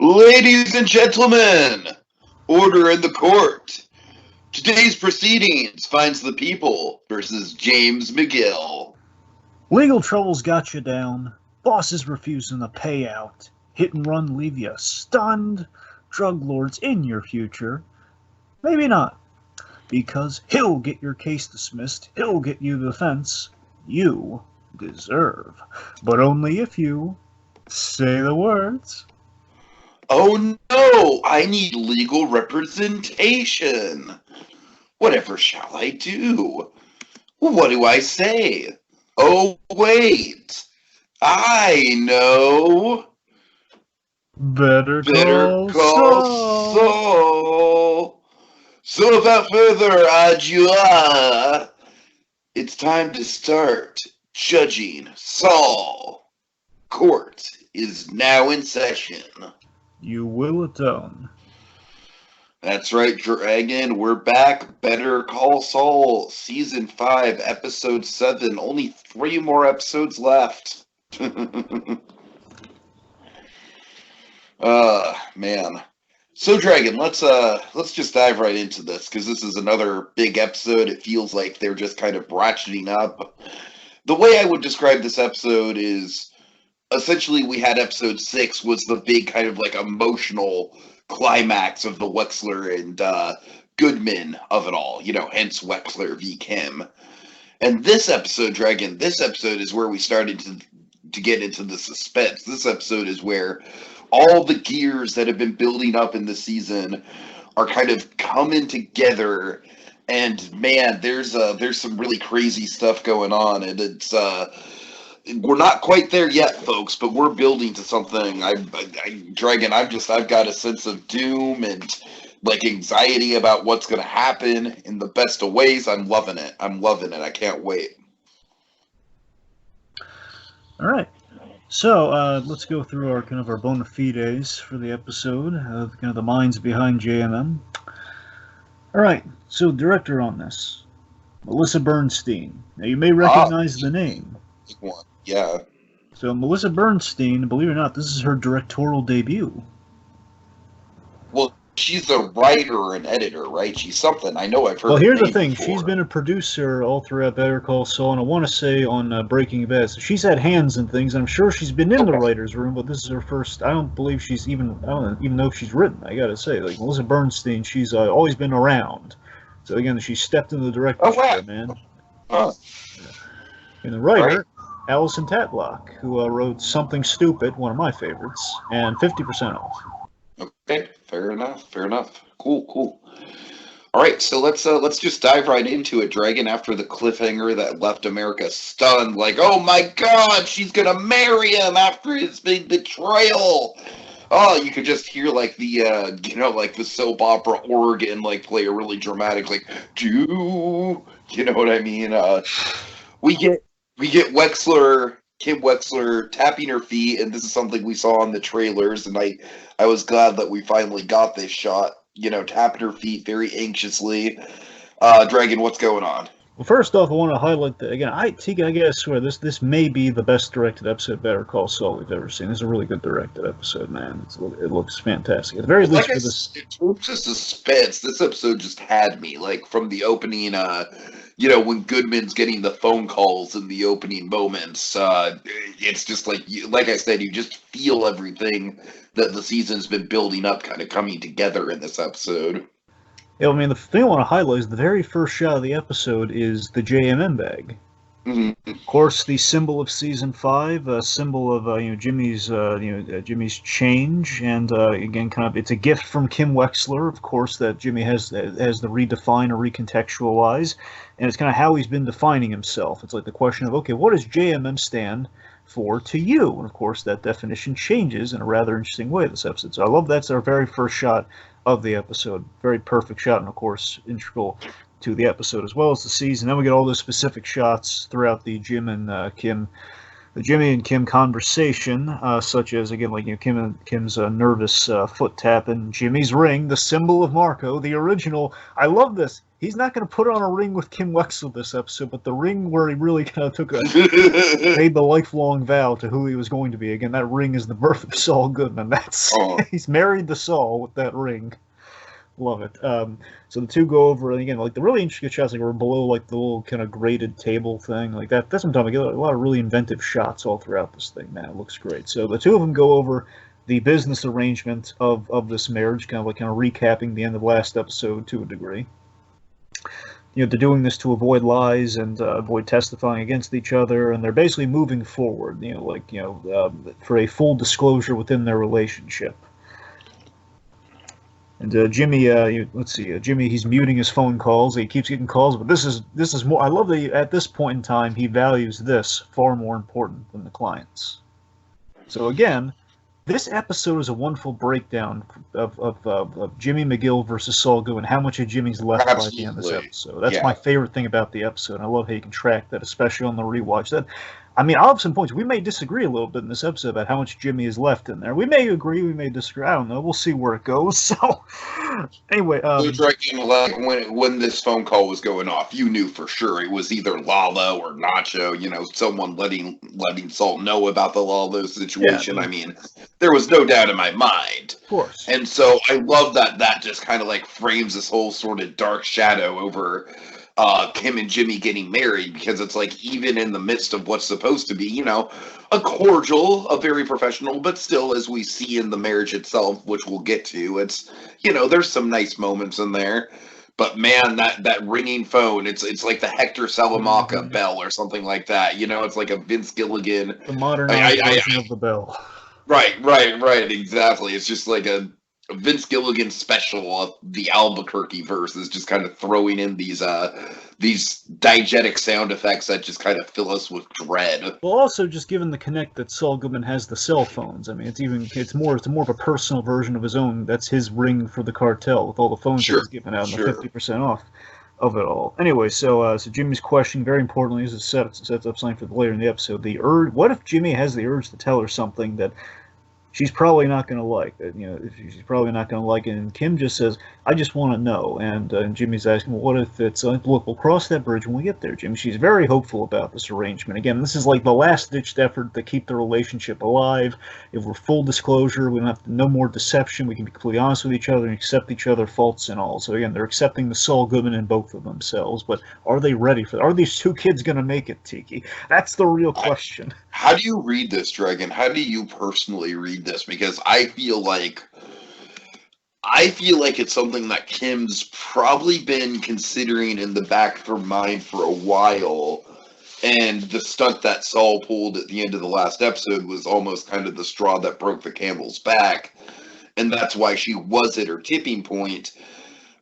Ladies and gentlemen, order in the court. Today's proceedings finds the people versus James McGill. Legal troubles got you down. Bosses refusing to pay out. Hit and run leave you stunned. Drug lords in your future. Maybe not. Because he'll get your case dismissed. He'll get you the defense you deserve. But only if you say the words. Oh no, I need legal representation. Whatever shall I do? What do I say? Oh wait, I know. Better Call Saul. Saul. So without further ado, it's time to start judging Saul. Court is now in session. You will atone. That's right, Dragon. We're back. Better Call Saul, Season 5, Episode 7. Only 3 more episodes left. Man. So, Dragon, let's just dive right into this, because this is another big episode. It feels like they're just kind of ratcheting up. The way I would describe this episode is, essentially, we had Episode 6 was the big kind of like emotional climax of the Wexler and Goodman of it all, hence Wexler v. Kim. And this episode, Dragon, this episode is where we started to get into the suspense. This episode is where all the gears that have been building up in the season are kind of coming together, and man, there's some really crazy stuff going on, and it's we're not quite there yet, folks, but we're building to something. Dragon, I've got a sense of doom and like anxiety about what's going to happen in the best of ways. I'm loving it. I can't wait. All right. So let's go through our kind of our bona fides for the episode, kind of the minds behind JMM. All right. So director on this, Melissa Bernstein. Now you may recognize the name. Yeah. So Melissa Bernstein, believe it or not, this is her directorial debut. Well, she's a writer and editor, right? She's something. I know I've heard. Well, here's the thing. Before. She's been a producer all throughout Better Call Saul, and I want to say on Breaking Bad. So she's had hands in things. I'm sure she's been in the writer's room, but this is her first. I don't believe she's even. I don't even know if she's written. I gotta say, like Melissa Bernstein, she's always been around. So again, she stepped into the director's chair, man. Huh. And the writer. Right. Allison Tatlock, who wrote Something Stupid, one of my favorites, and 50% off. Okay, fair enough. Cool. All right, so let's just dive right into it, Dragon. After the cliffhanger that left America stunned, like, oh my God, she's gonna marry him after his big betrayal. Oh, you could just hear like the like the soap opera organ like play a really dramatic like do you know what I mean? We get Kim Wexler tapping her feet, and this is something we saw in the trailers, and I was glad that we finally got this shot, tapping her feet very anxiously. Dragon, what's going on? Well, first off, I want to highlight that, again, I gotta swear, this may be the best directed episode of Better Call Saul we've ever seen. This is a really good directed episode, man. It looks fantastic. At the very least for this... In terms of suspense, this episode just had me, like, from the opening, when Goodman's getting the phone calls in the opening moments, it's just like I said, you just feel everything that the season's been building up kind of coming together in this episode. Yeah, I mean, the thing I want to highlight is the very first shot of the episode is the JMM bag. Mm-hmm. Of course, the symbol of season 5, a symbol of Jimmy's Jimmy's change, and again, kind of it's a gift from Kim Wexler, of course, that Jimmy has to redefine or recontextualize, and it's kind of how he's been defining himself. It's like the question of, okay, what does JMM stand for to you? And of course, that definition changes in a rather interesting way this episode. So I love that's our very first shot of the episode. Very perfect shot, and of course, integral to the episode as well as the season. Then we get all those specific shots throughout the Jimmy and Kim conversation, such as again, like Kim's nervous foot tap and Jimmy's ring, the symbol of Marco, the original. I love this. he's not going to put on a ring with Kim Wexler this episode, but the ring where he really kind of made the lifelong vow to who he was going to be. Again, that ring is the birth of Saul Goodman. He's married to Saul with that ring. Love it. So the two go over, and again, like the really interesting shots, like we're below like the little kind of graded table thing, like that. That's what I'm talking about. A lot of really inventive shots all throughout this thing. Man, it looks great. So the two of them go over the business arrangement of this marriage, kind of recapping the end of last episode to a degree. They're doing this to avoid lies and avoid testifying against each other, and they're basically moving forward. For a full disclosure within their relationship. And Jimmy, let's see, Jimmy, he's muting his phone calls. He keeps getting calls, but this is more. I love that at this point in time he values this far more important than the clients. So again, this episode is a wonderful breakdown of Jimmy McGill versus Saul Goodman. How much of Jimmy's left by the end of this episode? That's my favorite thing about the episode. I love how you can track that, especially on the rewatch. I'll have some points. We may disagree a little bit in this episode about how much Jimmy is left in there. We may agree, we may disagree. I don't know. We'll see where it goes. So, anyway. Like when this phone call was going off, you knew for sure it was either Lalo or Nacho, someone letting Saul know about the Lalo situation. Yeah. I mean, there was no doubt in my mind. Of course. And so I love that just kind of frames this whole sort of dark shadow over Kim and Jimmy getting married, because it's even in the midst of what's supposed to be, a cordial, a very professional, but still, as we see in the marriage itself, which we'll get to, it's, there's some nice moments in there. But man, that ringing phone, it's like the Hector Salamanca bell or something like that. It's like a Vince Gilligan. The modernized version of the bell. Right, exactly. It's just like a Vince Gilligan special of the Albuquerque verse is just kind of throwing in these diegetic sound effects that just kind of fill us with dread. Well, also just given the connect that Saul Goodman has the cell phones. I mean, it's more of a personal version of his own. That's his ring for the cartel with all the phones that he's giving out and the 50% off of it all. Anyway, so Jimmy's question, very importantly, is it sets up something for later in the episode. The urge. What if Jimmy has the urge to tell her something that she's probably not going to like it, she's probably not going to like it, and Kim just says, I just want to know, and Jimmy's asking, well, what if it's, look, we'll cross that bridge when we get there, Jimmy. She's very hopeful about this arrangement. Again, this is like the last-ditched effort to keep the relationship alive. If we're full disclosure, we don't have no more deception, we can be completely honest with each other and accept each other, faults and all. So again, they're accepting the Saul Goodman in both of themselves, but are they ready for that? Are these two kids going to make it, Tiki? That's the real question. How do you read this, Dragon? How do you personally read this? Because I feel like it's something that Kim's probably been considering in the back of her mind for a while, and the stunt that Saul pulled at the end of the last episode was almost kind of the straw that broke the camel's back, and that's why she was at her tipping point.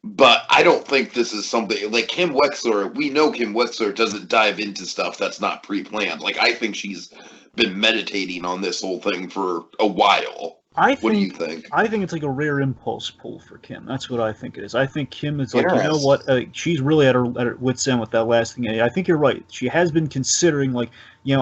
But I don't think this is something like Kim Wexler. We know Kim Wexler doesn't dive into stuff that's not pre-planned. I think she's been meditating on this whole thing for a while. What do you think? I think it's like a rare impulse pull for Kim. That's what I think it is. I think Kim is like, you know what? She's really at her wit's end with that last thing. I think you're right. She has been considering,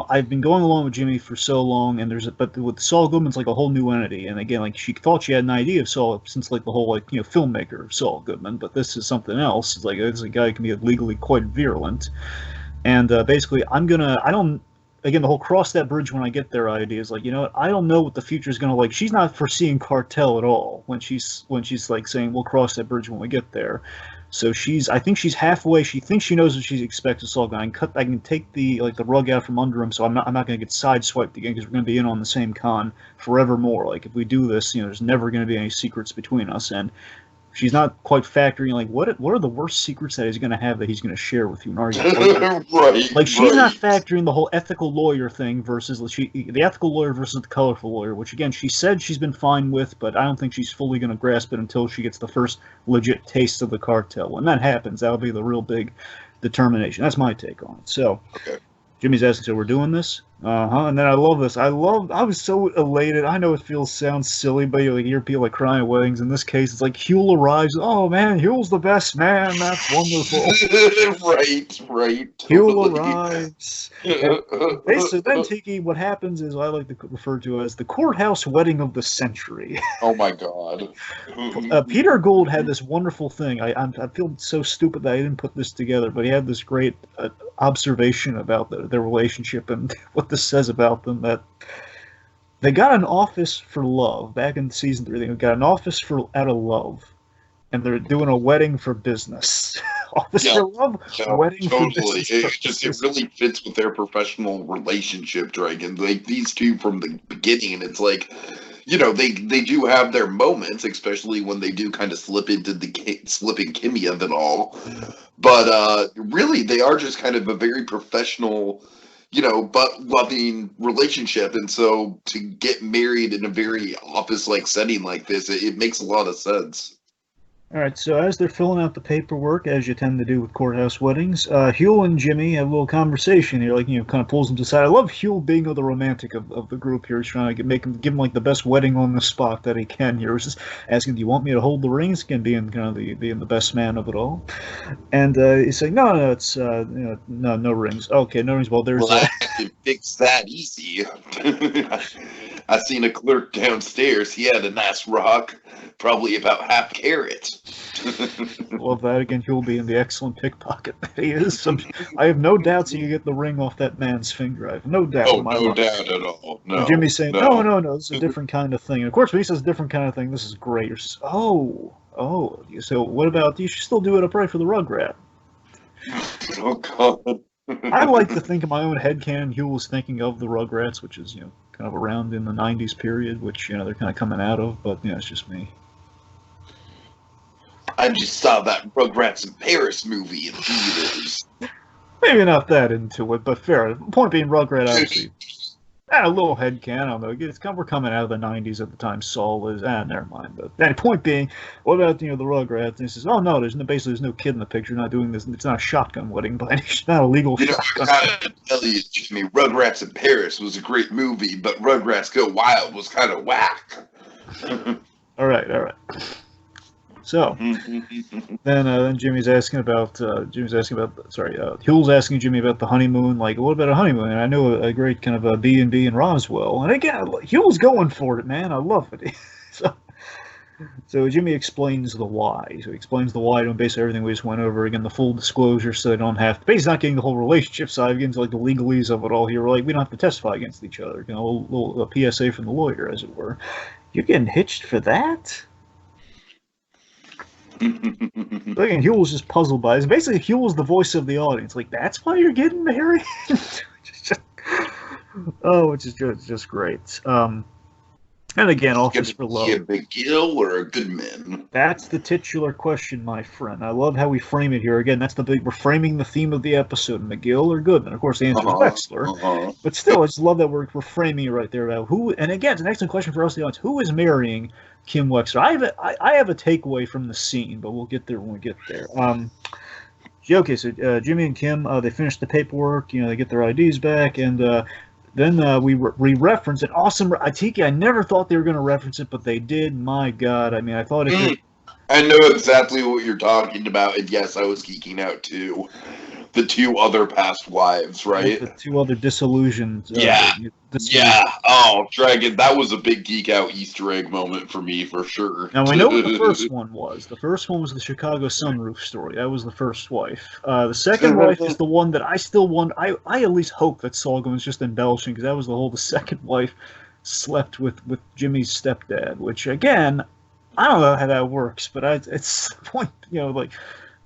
I've been going along with Jimmy for so long, and but with Saul Goodman's like a whole new entity. And again, she thought she had an idea of Saul since the whole filmmaker of Saul Goodman, but this is something else. It's this is a guy who can be legally quite virulent. And basically, again, the whole cross that bridge when I get there idea is I don't know what the future is going to she's not foreseeing cartel at all when she's saying we'll cross that bridge when we get there. So I think she's halfway. She thinks she knows what she expects of Saul. I can take the rug out from under him, so I'm not going to get sideswiped again, because we're going to be in on the same con forevermore. If we do this, there's never going to be any secrets between us. And she's not quite factoring what are the worst secrets that he's going to have that he's going to share with you and argue. She's not factoring the whole ethical lawyer thing versus the ethical lawyer versus the colorful lawyer, which again she said she's been fine with, but I don't think she's fully going to grasp it until she gets the first legit taste of the cartel. When that happens, that'll be the real big determination. That's my take on it. So. Okay. Jimmy's asking, so we're doing this? And then I love this. I was so elated. I know sounds silly, but you hear people like crying at weddings. In this case, it's like Huel arrives. Oh man, Huel's the best man. That's wonderful. Right. Huel Totally. arrives. And basically, then Tiki, what happens is I like to refer to as the courthouse wedding of the century. Oh my god. Peter Gould had this wonderful thing. I feel so stupid that I didn't put this together, but he had this great observation about their relationship and what this says about them, that they got an office for love back in season 3. They got an office out of love, and they're doing a wedding for business. Office for love, wedding totally. for business. It really fits with their professional relationship, Dragon. Like these two from the beginning, and it's like, they do have their moments, especially when they do kind of slipping Kimmy of it all. But really, they are just kind of a very professional, but loving relationship. And so to get married in a very office-like setting like this, it makes a lot of sense. All right, so as they're filling out the paperwork, as you tend to do with courthouse weddings, Huel and Jimmy have a little conversation here, kind of pulls them to the side. I love Huel being the romantic of the group here. He's trying to give him like the best wedding on the spot that he can here. He's just asking, do you want me to hold the rings? Again, being kind of being the best man of it all. And he's saying, no, it's no rings. Okay, no rings. Well, there's I can fix that easy. I seen a clerk downstairs. He had a nice rock, probably about half a carat. Love that. Again, he'll be in the excellent pickpocket that he is. I have no doubts you get the ring off that man's finger. I have no doubt. Oh, no doubt at all. No. And Jimmy's saying, no, this is a different kind of thing. And of course, when he says different kind of thing, this is great. You're just, oh. So what about, you should still do it upright for the Rugrat. Oh, God. I like to think in my own headcanon, Huel was thinking of the Rugrats, which is, kind of around in the 90s period, which, they're kind of coming out of, but, it's just me. I just saw that Rugrats in Paris movie in theaters. Maybe not that into it, but fair. Point being, Rugrat, obviously, a little headcanon, I don't know. We're coming out of the 90s at the time Saul is, never mind. But point being, what about, the Rugrats? And he says, oh, no, there's no kid in the picture, not doing this. It's not a shotgun wedding, but it's not a legal shotgun. I gotta tell you, Jimmy, Rugrats in Paris was a great movie, but Rugrats Go Wild was kind of whack. All right. So then Jimmy's asking about Huel's asking Jimmy about the honeymoon. Like, what about a honeymoon? And I know a great kind of a B&B in Roswell. And again, Huel's going for it, man. I love it. So Jimmy explains the why. So he explains the why to basically everything we just went over. Again, the full disclosure, so they don't have to. Basically, not getting the whole relationship side. Again, to like the legalese of it all here. Like, we don't have to testify against each other. A little PSA from the lawyer, as it were. You're getting hitched for that? Again, Huel was just puzzled by it. Basically, Huel was the voice of the audience. Like, that's why you're getting married? Which is just great. And again, Office for Love. A McGill or a Goodman? That's the titular question, my friend. I love how we frame it here. Again, we're framing the theme of the episode, McGill or Goodman. Of course, the answer is Wexler. But still, I just love that we're framing it right there about who. And again, it's an excellent question for us, the audience. Who is marrying Kim Wexler? I have a takeaway from the scene, but we'll get there when we get there. Okay, so Jimmy and Kim, they finish the paperwork. They get their IDs back, and then we reference an awesome Tiki. I never thought they were going to reference it, but they did. My God, I mean, I thought it. I know exactly what you're talking about, and yes, I was geeking out too. The two other past wives, right? The two other disillusioned. Yeah. Oh, Dragon, that was a big geek out Easter egg moment for me, for sure. Now, I know what the first one was. The first one was the Chicago sunroof story. That was the first wife. The second wife is the one that I still wonder. I at least hope that Saul was just embellishing, because that was the second wife slept with Jimmy's stepdad, which, again, I don't know how that works, but it's the point, like,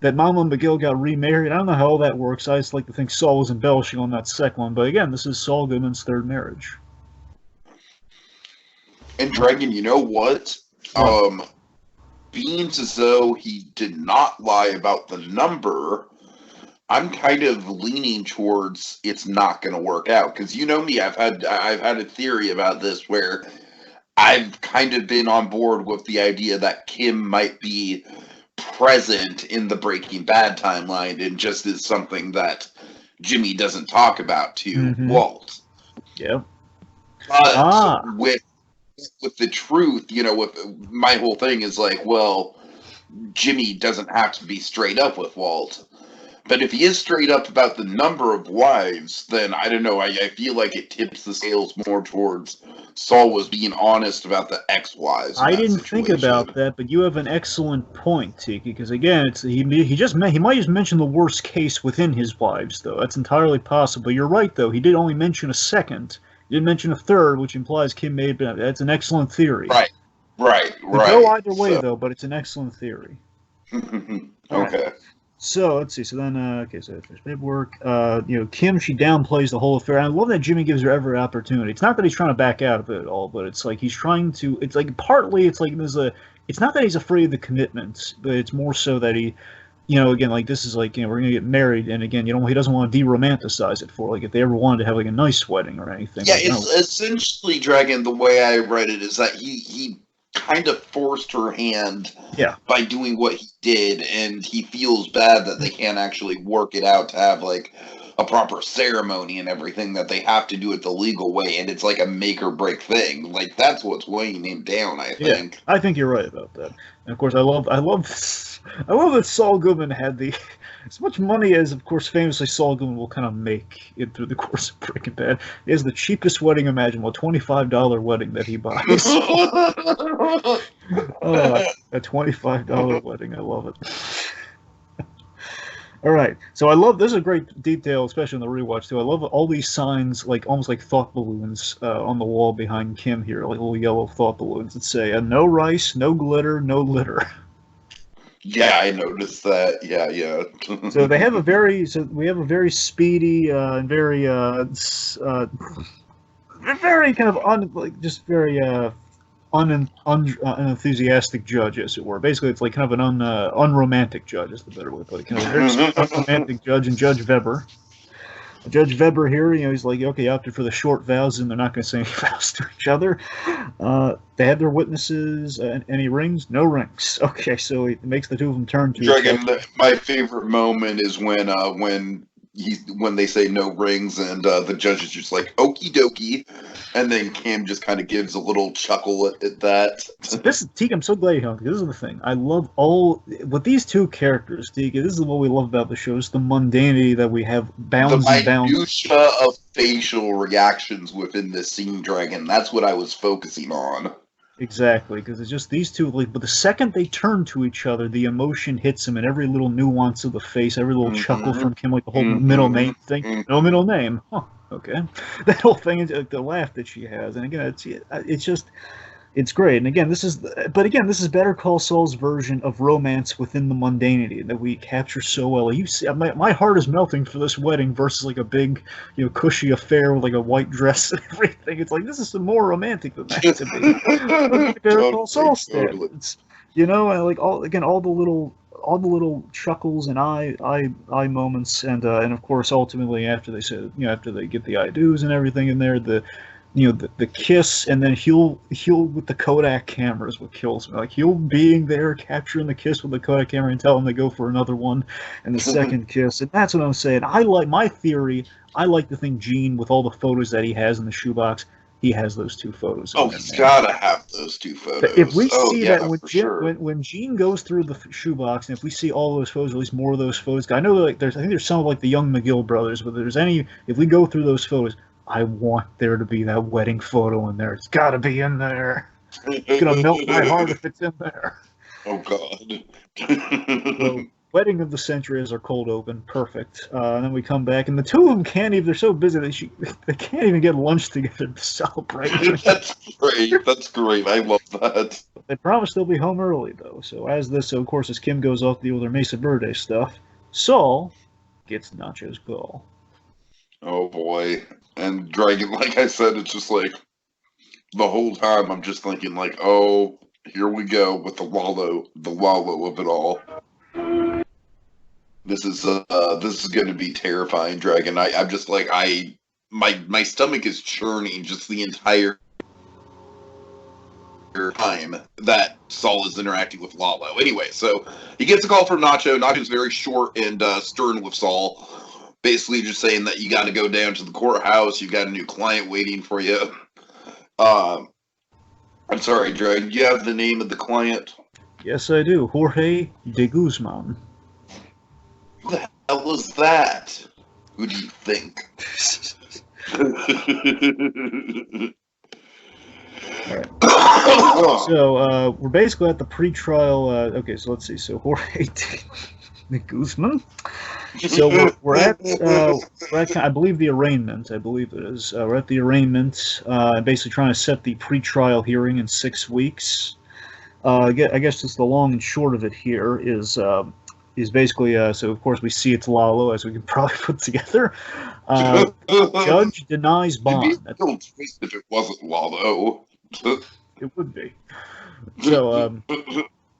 that Mama McGill got remarried. I don't know how all that works. I just like to think Saul was embellishing on that second one. But again, this is Saul Goodman's third marriage. And Dragon, you know what? Being as though he did not lie about the number, I'm kind of leaning towards it's not going to work out. Because you know me, I've had a theory about this where I've kind of been on board with the idea that Kim might be present in the Breaking Bad timeline and just is something that Jimmy doesn't talk about to Walt. Yeah. But with the truth, with my whole thing is like, well, Jimmy doesn't have to be straight up with Walt. But if he is straight up about the number of wives, then I don't know. I feel like it tips the scales more towards Saul was being honest about the ex-wives. I didn't think about that, but you have an excellent point, Tiki. Because again, he might just mention the worst case within his wives, though. That's entirely possible. You're right, though. He did only mention a second. He didn't mention a third, which implies Kim may have been. That's an excellent theory. Right. Could go either way, though, but it's an excellent theory. Okay. Right. So let's see. So then, so there's paperwork. Kim, she downplays the whole affair. And I love that Jimmy gives her every opportunity. It's not that he's trying to back out of it at all, but it's like he's trying to. It's like partly, it's like It's not that he's afraid of the commitments, but it's more so that he, again, like this is like we're gonna get married, and again, he doesn't want to de-romanticize it for like if they ever wanted to have like a nice wedding or anything. Yeah, it's essentially Dragon. The way I read it is that he kind of forced her hand by doing what he did, and he feels bad that they can't actually work it out to have like a proper ceremony and everything, that they have to do it the legal way, and it's like a make or break thing. Like that's what's weighing him down, I think. Yeah, I think you're right about that. And of course I love that Saul Goodman had as much money as, of course, famously Saul Goodman will kind of make it through the course of Breaking Bad. He has the cheapest wedding imaginable, $25 wedding that he buys. A $25 wedding. I love it. All right. So this is a great detail, especially in the rewatch, too. I love all these signs, like almost like thought balloons on the wall behind Kim here, like little yellow thought balloons that say, no rice, no glitter, no litter. Yeah, I noticed that. Yeah. So we have a very speedy and very very kind of very unenthusiastic judge, as it were. Basically, it's like kind of an unromantic judge, is the better way to put it. Kind of a very unromantic judge, and Judge Weber. Judge Weber here, he's like, okay, he opted for the short vows, and they're not going to say any vows to each other. They had their witnesses. Any rings? No rings. Okay, so it makes the two of them turn to Dragon. My favorite moment is when they say no rings, and the judge is just like, okie dokie, and then Kim just kind of gives a little chuckle at that. So Tiki, I'm so glad you helped, because this is the thing. I love with these two characters, Tiki, this is what we love about the show, is the mundanity that we have, bounds and bounds. The minutia of facial reactions within this scene, Dragon. That's what I was focusing on. Exactly, because it's just these two, but the second they turn to each other, the emotion hits them in every little nuance of the face, every little chuckle from Kim, like the whole middle name thing. No middle name. Huh, okay. That whole thing, is the laugh that she has. And again, it's great. And again, this is Better Call Saul's version of romance within the mundanity that we capture so well. You see, my heart is melting for this wedding versus like a big, cushy affair with like a white dress and everything. It's like, this is more romantic than that to me. Better Call Saul standards, and like all the little chuckles and eye moments, and of course ultimately after they said, after they get the I do's and everything in there, the kiss, and then he'll with the Kodak camera is what kills me. Like he'll being there, capturing the kiss with the Kodak camera and telling them to go for another one, and the second kiss. And that's what I'm saying. I like to think Gene, with all the photos that he has in the shoebox, he has those two photos. Oh, he's gotta have those two photos. If we see that when Gene goes through the shoebox, and if we see all those photos, at least more of those photos, I know I think there's some of like the young McGill brothers, but if we go through those photos, I want there to be that wedding photo in there. It's got to be in there. It's going to melt my heart if it's in there. Oh, God. So, wedding of the century is our cold open. Perfect. And then we come back, and the two of them can't even, they're so busy, they can't even get lunch together to celebrate. That's great. I love that. They promise they'll be home early, though. So, of course, as Kim goes off to deal with their Mesa Verde stuff, Saul gets Nacho's call. Oh, boy. And Dragon, like I said, it's just like the whole time I'm just thinking like, oh, here we go with the wallow of it all. This is going to be terrifying, Dragon. I'm just like my stomach is churning just the entire time that Saul is interacting with Lalo. Anyway, so he gets a call from Nacho. Nacho's very short and stern with Saul. basically just saying that you got to go down to the courthouse. You've got a new client waiting for you. I'm sorry, Drag. Do you have the name of the client? Yes, I do. Jorge de Guzman. Who the hell was that? Who do you think? So we're basically at the pre-trial. Okay, so let's see. So Jorge de Guzman. So we're at I believe the arraignment. I believe it is. We're at the arraignment, basically trying to set the pre-trial hearing in 6 weeks. I guess just the long and short of it here is basically so of course we see it's Lalo, as we can probably put together. Judge denies bond. It'd be a real twist if it wasn't Lalo. It would be. So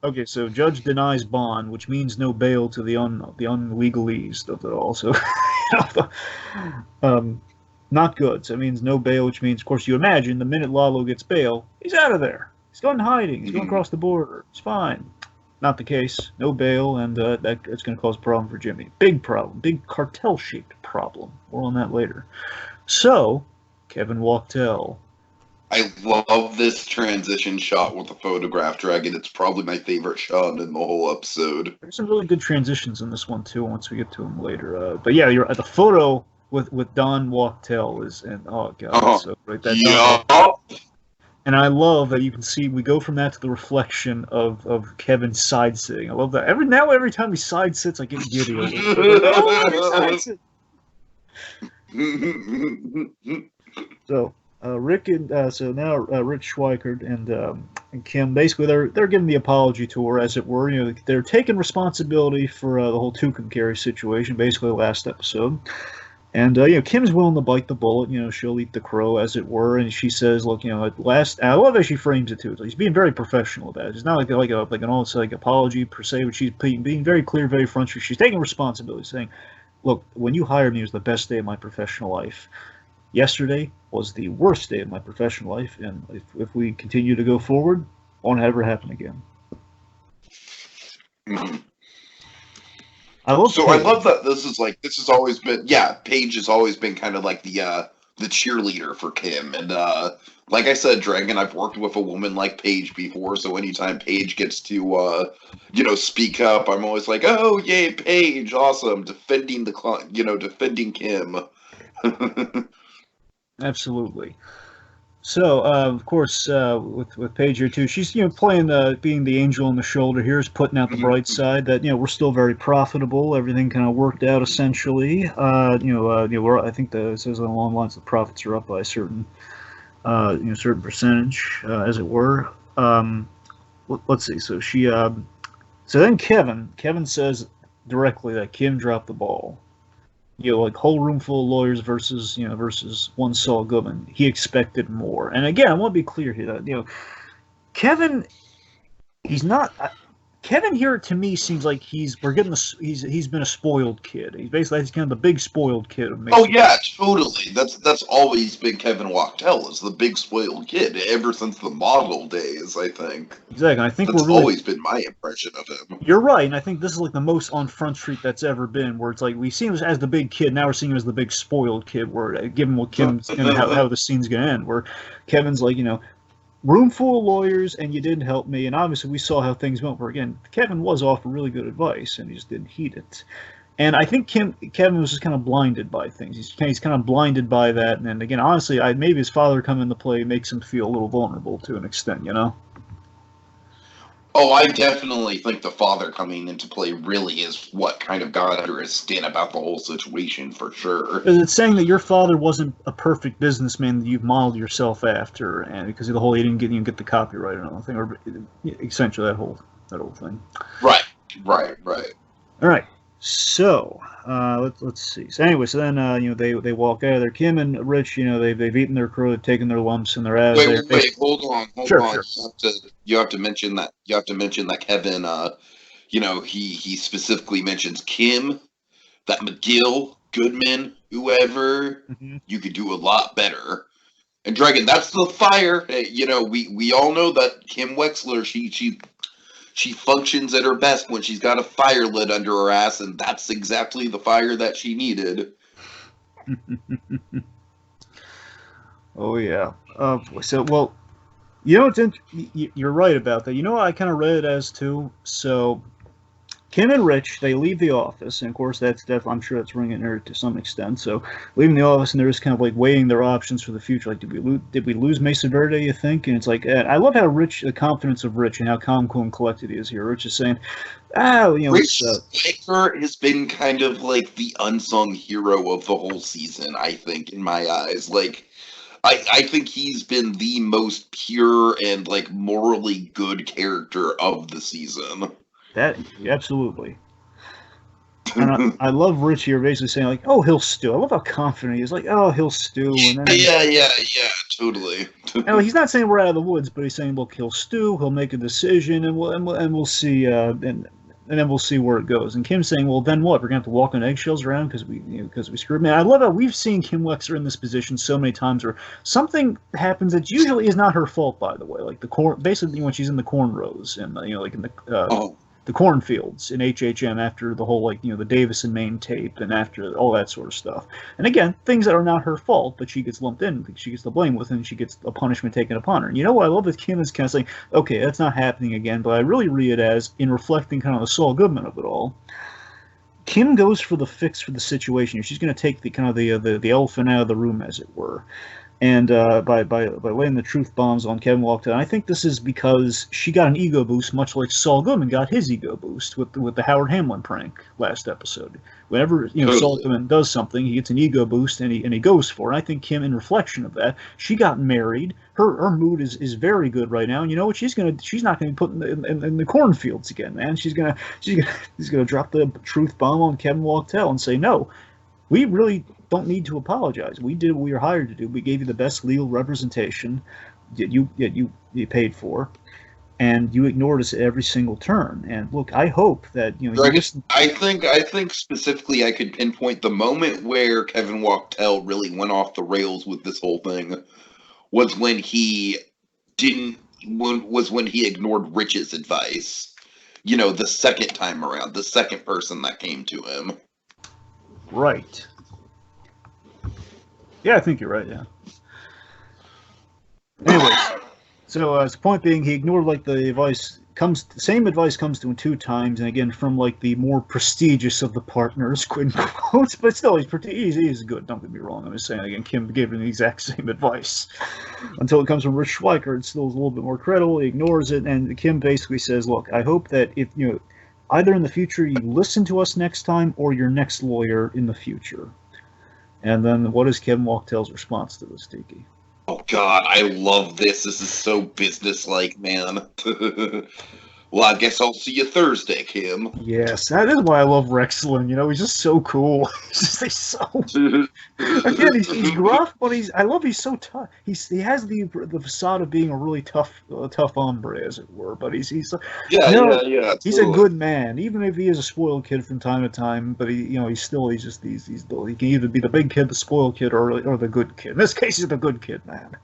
okay, so judge denies bond, which means no bail to the unlegalese of it all. So not good. So it means no bail, which means, of course, you imagine the minute Lalo gets bail, he's out of there. He's going hiding. He's going across the border. It's fine. Not the case. No bail, and that's going to cause a problem for Jimmy. Big problem. Big cartel-shaped problem. More on that later. So, Kevin Wachtel. I love this transition shot with the photograph, Dragon. It's probably my favorite shot in the whole episode. There's some really good transitions in this one, too, once we get to them later. But yeah, you're at the photo with Don Wachtel is, and oh god, so right, that and I love that you can see we go from that to the reflection of Kevin side sitting. I love that. Every time he side sits, I get giddy. So Rick and so now Rich Schweikert and Kim, basically they're giving the apology tour, as it were. You know, they're taking responsibility for the whole Tucumcari situation, basically last episode. And you know, Kim's willing to bite the bullet. You know, she'll eat the crow, as it were. And she says, "Look, you know, at last." I love how she frames it too. She's being very professional about it. It's not like an almost like apology per se, but she's being very clear, very front. She's taking responsibility, saying, "Look, when you hired me, it was the best day of my professional life. Yesterday was the worst day of my professional life, and if we continue to go forward, it won't ever happen again." Mm-hmm. I love that this has always been, Paige has always been kind of like the cheerleader for Kim, and like I said, Dragon, I've worked with a woman like Paige before, so anytime Paige gets to speak up, I'm always like, oh yay, Paige, awesome, defending Kim. Absolutely. So, of course, with Paige here too, she's playing being the angel on the shoulder here, is putting out the bright side that we're still very profitable. Everything kind of worked out essentially. I think it says along the lines the profits are up by a certain certain percentage, as it were. Let's see. So so then Kevin says directly that Kim dropped the ball. Like whole room full of lawyers versus one Saul Goodman. He expected more. And again, I want to be clear here that Kevin, he's not. Kevin here to me seems like he's been a spoiled kid. He's kind of the big spoiled kid. Oh yeah, totally. That's always been Kevin Wachtel, is the big spoiled kid ever since the model days, I think. Exactly. I think that's always been my impression of him. You're right, and I think this is like the most on Front Street that's ever been, where it's like we see him as the big kid, now we're seeing him as the big spoiled kid. Where given what Kim's and how the scene's gonna end, where Kevin's like room full of lawyers, and you didn't help me. And obviously, we saw how things went. Where again, Kevin was offered really good advice, and he just didn't heed it. And I think Kevin was just kind of blinded by things. He's kind of blinded by that. And again, honestly, maybe his father coming into play makes him feel a little vulnerable to an extent. Oh, I definitely think the father coming into play really is what kind of got under his skin about the whole situation, for sure. Because it's saying that your father wasn't a perfect businessman that you've modeled yourself after, and because of the whole he didn't get the copyright or anything, or essentially that whole thing. Right. All right. So let's see. So anyway, so then they walk out of there. Kim and Rich, they've eaten their crow, they've taken their lumps, and they're out. Wait, hold on. Sure. You have to mention that. You have to mention that Kevin. He specifically mentions Kim, that McGill, Goodman, whoever. Mm-hmm. You could do a lot better. And Dragon, that's the fire. We all know that Kim Wexler. she functions at her best when she's got a fire lit under her ass, and that's exactly the fire that she needed. Oh yeah. So well, you know, you're right about that. You know, I kind of read it as too. So Kim and Rich, they leave the office, and of course I'm sure that's ringing her to some extent. So leaving the office, and they're just kind of like weighing their options for the future. Like, did we lose Mesa Verde? You think? And it's like, I love how Rich, the confidence of Rich, and how calm, cool, and collected he is here. Rich is saying, Rich Spiker has been kind of like the unsung hero of the whole season. I think, in my eyes, like. I think he's been the most pure and like morally good character of the season. That absolutely. And I love Rich here basically saying like, "Oh, he'll stew." I love how confident he is. Like, "Oh, he'll stew." And then yeah, totally. He's not saying we're out of the woods, but he's saying, "Look, he'll stew. He'll make a decision, and we'll see." And then we'll see where it goes. And Kim's saying, "Well, then what? We're gonna have to walk on eggshells around because we screwed." Man, I love how we've seen Kim Wexler in this position so many times where something happens that usually is not her fault. By the way, like basically when she's in the cornrows and like in the cornfields in HHM after the whole the Davison Maine tape and after all that sort of stuff. And again, things that are not her fault, but she gets lumped in, she gets the blame with, and she gets a punishment taken upon her. And you know what? I love that Kim is kind of saying, okay, that's not happening again, but I really read it as, in reflecting kind of the Saul Goodman of it all, Kim goes for the fix for the situation. She's going to take the elephant out of the room, as it were. And by laying the truth bombs on Kevin Walker, I think this is because she got an ego boost, much like Saul Goodman got his ego boost with the Howard Hamlin prank last episode. Whenever Saul Goodman does something, he gets an ego boost and he goes for it. And I think Kim, in reflection of that, she got married. Her mood is very good right now, and you know what? She's not gonna be put in the cornfields again, man. She's gonna drop the truth bomb on Kevin Walker and say, no, we really don't need to apologize. We did what we were hired to do. We gave you the best legal representation that you paid for, and you ignored us at every single turn. And look, I hope that I think specifically I could pinpoint the moment where Kevin Wachtel really went off the rails with this whole thing was when he ignored Rich's advice. The second time around, the second person that came to him. Right. Yeah, I think you're right, yeah. Anyways, so the point being, he ignored the advice. Same advice comes to him 2 times, and again from the more prestigious of the partners, quote unquote. But still, he's good. Don't get me wrong. I'm just saying again, Kim gave him the exact same advice until it comes from Rich Schweiker. It still is a little bit more credible. He ignores it, and Kim basically says, "Look, I hope that if either in the future you listen to us next time, or your next lawyer in the future." And then what is Kevin Walktel's response to this, Tiki? Oh God, I love this. This is so businesslike, man. Well, I guess I'll see you Thursday, Kim. Yes, that is why I love Rexlin. He's just so cool. He's so again, he's gruff, but he's so tough. He has the facade of being a really tough hombre, as it were. But he's he's totally. a good man, even if he is a spoiled kid from time to time. But he can either be the big kid, the spoiled kid, or the good kid. In this case, he's the good kid, man.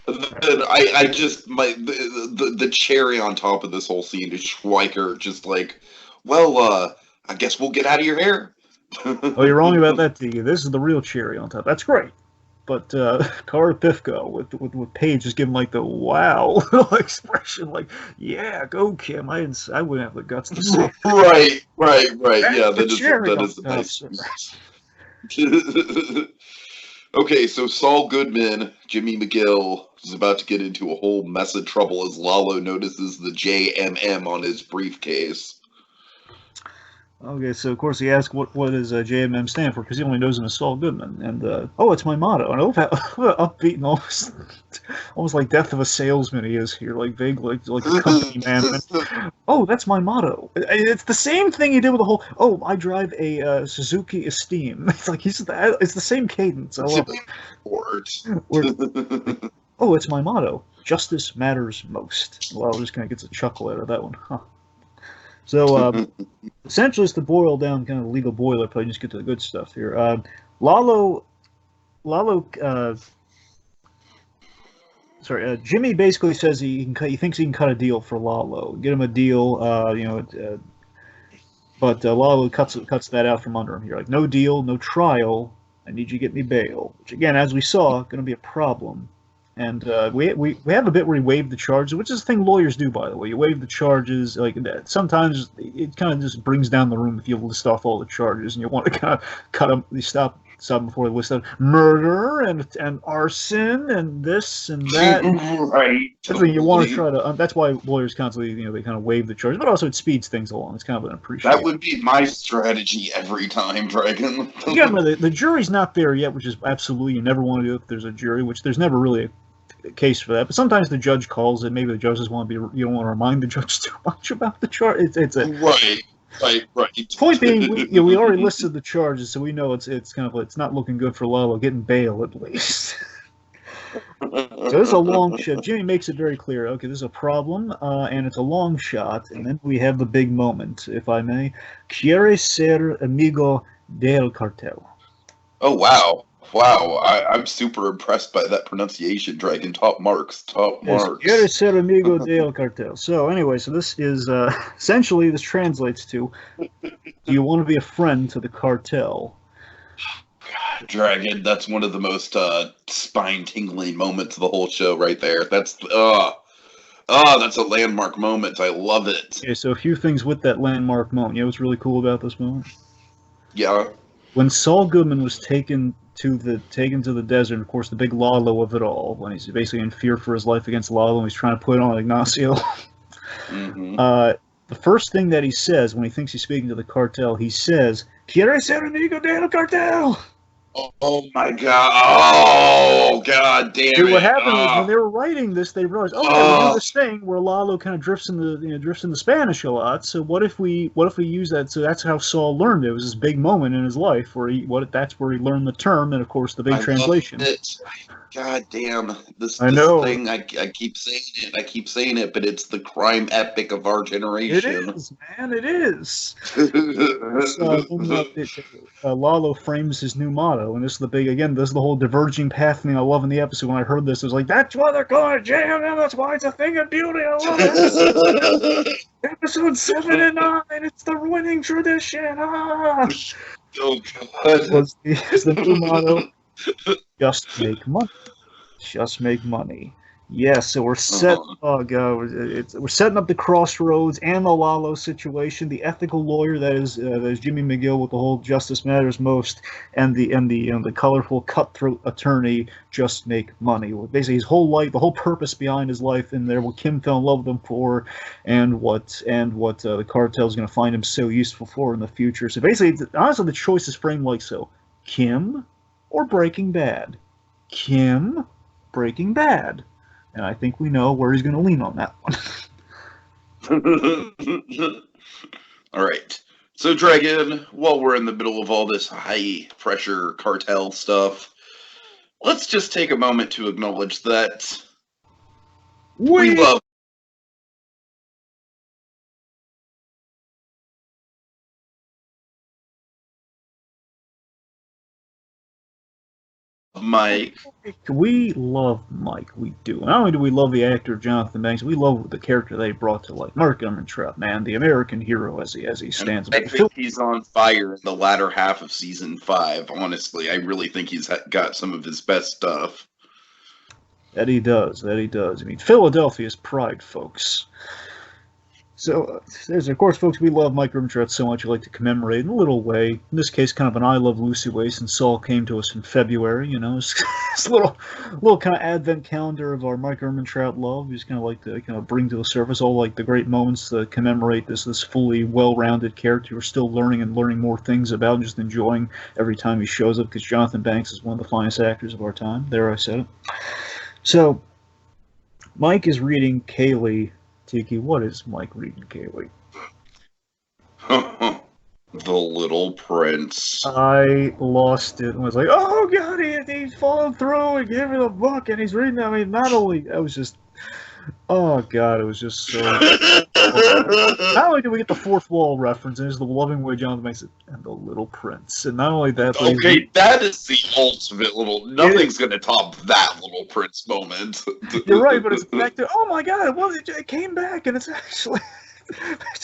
I just the cherry on top of this whole scene is Schweiker just I guess we'll get out of your hair. Oh, you're wrong about that, Tiki. This is the real cherry on top. That's great. But Cara Pifko with Paige just giving the wow expression, yeah, go Kim. I wouldn't have the guts to say. Right. Yeah, that is a nice. Okay, so Saul Goodman, Jimmy McGill, is about to get into a whole mess of trouble as Lalo notices the JMM on his briefcase. Okay, so of course he asks what does JMM stand for, because he only knows him as Saul Goodman, and it's my motto. And I love how upbeat and almost like Death of a Salesman he is here, vague, like a company man. And, that's my motto. It's the same thing he did with the whole. I drive a Suzuki Esteem. It's the same cadence. I love it. It's my motto. Justice matters most. Well, just kind of gets a chuckle out of that one, huh? So essentially, it's to boil down kind of the legal boilerplate. Just get to the good stuff here. Lalo Jimmy basically says he thinks he can cut a deal for Lalo, get him a deal, but Lalo cuts that out from under him here. Like, no deal, no trial. I need you to get me bail. Which again, as we saw, going to be a problem. And we have a bit where he waived the charges, which is a thing lawyers do, by the way. You waive the charges. Like, sometimes it kind of just brings down the room if you list off all the charges, and you want to kind of cut them. You stop before they list out murder and arson and this and that. Right. You want to try to. That's why lawyers constantly, they kind of waive the charges, but also it speeds things along. It's kind of an appreciation. That would be my strategy every time, Dragon. Yeah, the jury's not there yet, which is absolutely you never want to do if there's a jury, which there's never really a case for that. But sometimes the judge calls it. Maybe the judges want to be. You don't want to remind the judge too much about the charge. It's a right. Point being, we already listed the charges, so we know it's not looking good for Lalo getting bail at least. So this is a long shot. Jimmy makes it very clear. Okay, this is a problem, and it's a long shot. And then we have the big moment, if I may. Quiere ser amigo del cartel. Oh wow! I'm super impressed by that pronunciation, Dragon. Top marks. Quiere ser amigo del cartel. So anyway, this is essentially this translates to: do you want to be a friend to the cartel? Dragon, that's one of the most spine-tingling moments of the whole show right there. That's that's a landmark moment. I love it. Okay, so a few things with that landmark moment. You know what's really cool about this moment? Yeah. When Saul Goodman was taken to the desert, and of course the big Lalo of it all, when he's basically in fear for his life against Lalo, and he's trying to put on Ignacio. Mm-hmm. The first thing that he says when he thinks he's speaking to the cartel, he says, "Quiere ser amigo del cartel." Oh my god! Oh god damn it! What happened was when they were writing this, they realized, we do this thing where Lalo kind of drifts in the Spanish a lot. So what if we use that? So that's how Saul learned it. It was this big moment in his life where that's where he learned the term, and of course the big translation. God damn this thing! I keep saying it, but it's the crime epic of our generation. It is, man. It is. Lalo frames his new motto, and this is the whole diverging path thing I love in the episode. When I heard this, it was like, that's why they're calling it JMM, that's why it's a thing of beauty. I love it. Episode 7 and 9, it's the winning tradition. Oh god. Was the new motto, just make money. Just make money. Yes, so we're set. Oh god, we're setting up the crossroads and the Lalo situation. The ethical lawyer that is Jimmy McGill with the whole justice matters most, and the colorful cutthroat attorney just make money. Basically, his whole life, the whole purpose behind his life, in there, what Kim fell in love with him for, and what the cartel is going to find him so useful for in the future. So basically, honestly, the choice is framed like so: Kim or Breaking Bad. Kim, Breaking Bad. And I think we know where he's going to lean on that one. All right. So, Dragon, while we're in the middle of all this high-pressure cartel stuff, let's just take a moment to acknowledge that we love Mike. We love Mike. We do. Not only do we love the actor Jonathan Banks, we love the character they brought to life. Mark Ehrmantraut, man, the American hero as he stands. I think he's on fire in the latter half of season 5. Honestly, I really think he's got some of his best stuff. That he does. I mean, Philadelphia's pride, folks. So, there's, of course, folks, we love Mike Ehrmantraut so much, we like to commemorate in a little way. In this case, kind of an I Love Lucy way, since Saul came to us in February, It's a little kind of advent calendar of our Mike Ehrmantraut love. We just kind of like to kind of bring to the surface all like the great moments to commemorate this fully well-rounded character we're still learning more things about, and just enjoying every time he shows up, because Jonathan Banks is one of the finest actors of our time. There, I said it. So, Mike is reading Kaylee. Tiki, what is Mike reading, Kaylee? The Little Prince. I lost it and was like, oh god, he's fallen through and gave me the book and he's reading. I mean, not only, I was just, oh god, it was just so. Not only do we get the fourth wall reference, and it's the loving way Jonathan makes it, and the Little Prince, and not only that, but Okay, that is the ultimate little. Nothing's gonna top that Little Prince moment. You're right, but it's back to, oh my god, it came back, and it's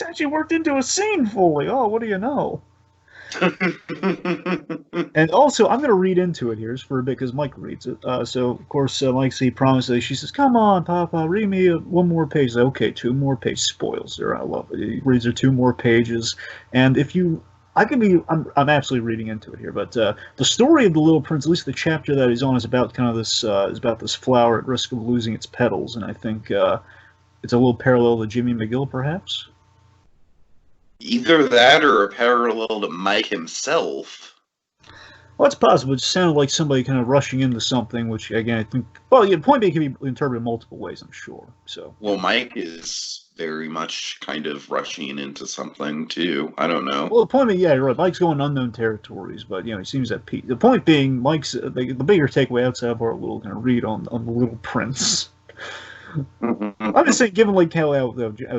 actually worked into a scene fully. Oh, what do you know? And also, I'm going to read into it here just for a bit because Mike reads it. So, of course, he promises. She says, "Come on, Papa, read me one more page." Like, okay, 2 more pages. Spoils her. I love it. He reads her 2 more pages, and I'm absolutely reading into it here, but the story of the Little Prince, at least the chapter that he's on, is about kind of this is about this flower at risk of losing its petals, and I think it's a little parallel to Jimmy McGill, perhaps. Either that or a parallel to Mike himself. Well, it's possible. It sounded like somebody kind of rushing into something, which, again, I think... Well, yeah, point being, can be interpreted multiple ways, I'm sure. So. Well, Mike is very much kind of rushing into something, too. I don't know. Well, the point being, yeah, you're right. Mike's going unknown territories, but, he seems at peace. The point being, Mike's... The bigger takeaway outside of our little kind of read on the Little Prince... I'm just saying, given like how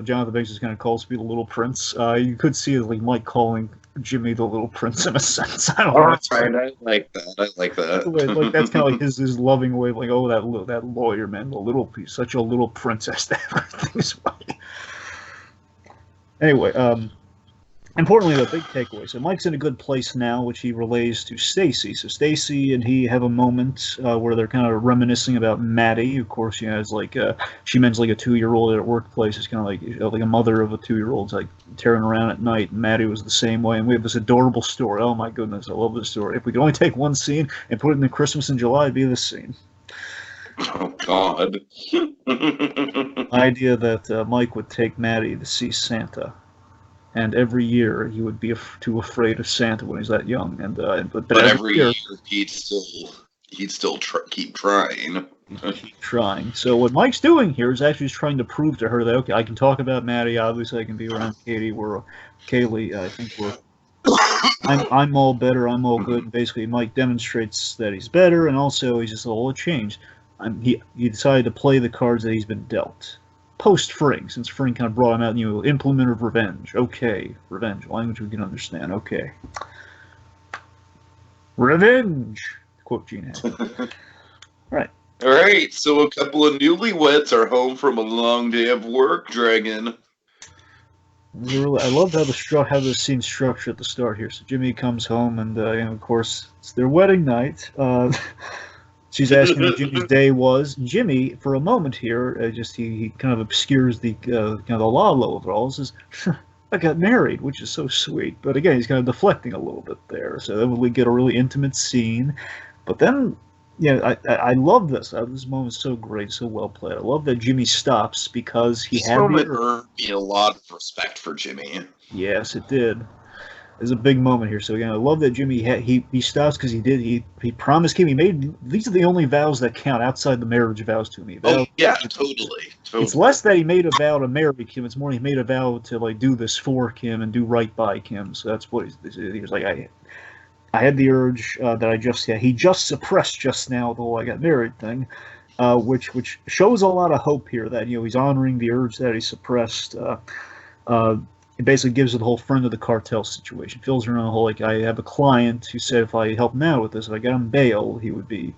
Jonathan Banks is kind of calls me the Little Prince, you could see it like Mike calling Jimmy the Little Prince in a sense. I don't know. Right, I like that. Like that's kind of like his loving way of like, oh, that lawyer man, he's such a little princess that everything's way. Anyway, importantly, the big takeaway. So Mike's in a good place now, which he relays to Stacy. So Stacy and he have a moment where they're kind of reminiscing about Maddie. Of course, it's like she mentions like a 2-year-old at her workplace. It's kind of like a mother of a 2-year-old, like tearing around at night. And Maddie was the same way. And we have this adorable story. Oh my goodness, I love this story. If we could only take one scene and put it in the Christmas in July, it'd be this scene. Oh God. The idea that Mike would take Maddie to see Santa. And every year he would be too afraid of Santa when he's that young. And but every year he'd still keep trying. Keep trying. So what Mike's doing here is actually trying to prove to her that, okay, I can talk about Maddie. Obviously, I can be around Katie. Kaylee. I think I'm all better. I'm all good. And basically, Mike demonstrates that he's better, and also he's just a little changed. He decided to play the cards that he's been dealt. Post-Fring, since Fring kind of brought him out, implement of revenge. Okay, revenge, language we can understand. Okay. Revenge! Quote Gene Hackman. Right. All right, so a couple of newlyweds are home from a long day of work, Dragon. I love how the scene's structured at the start here. So Jimmy comes home, and of course, it's their wedding night. She's asking what Jimmy's day was. Jimmy, for a moment here, he kind of obscures the Lalo of it all. Says, "I got married," which is so sweet. But again, he's kind of deflecting a little bit there. So then we get a really intimate scene. But then, I love this. This moment is so great, so well played. I love that Jimmy stops because he had earned me a lot of respect for Jimmy. Yes, it did. There's a big moment here. So again, I love that Jimmy he stops because he promised Kim. These are the only vows that count outside the marriage vows to me. Oh yeah, totally. It's less that he made a vow to marry Kim. It's more he made a vow to like do this for Kim and do right by Kim. So that's what he was like. I had the urge that he just suppressed just now the whole I got married thing, which shows a lot of hope here that he's honoring the urge that he suppressed. It basically gives her the whole friend of the cartel situation. Fills her in the whole like I have a client who said if I help him out with this, if I got him bail,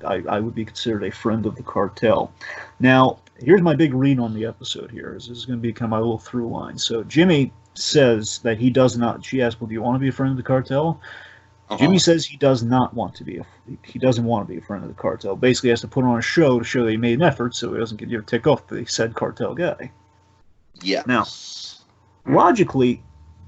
I would be considered a friend of the cartel. Now, here's my big read on the episode here. This is going to become my little through line. So Jimmy says that he does not. She asks, "Well, do you want to be a friend of the cartel?" Jimmy says he does not want to be. He doesn't want to be a friend of the cartel. Basically, he has to put on a show to show that he made an effort, so he doesn't get tick off the said cartel guy. Yeah. Now, logically,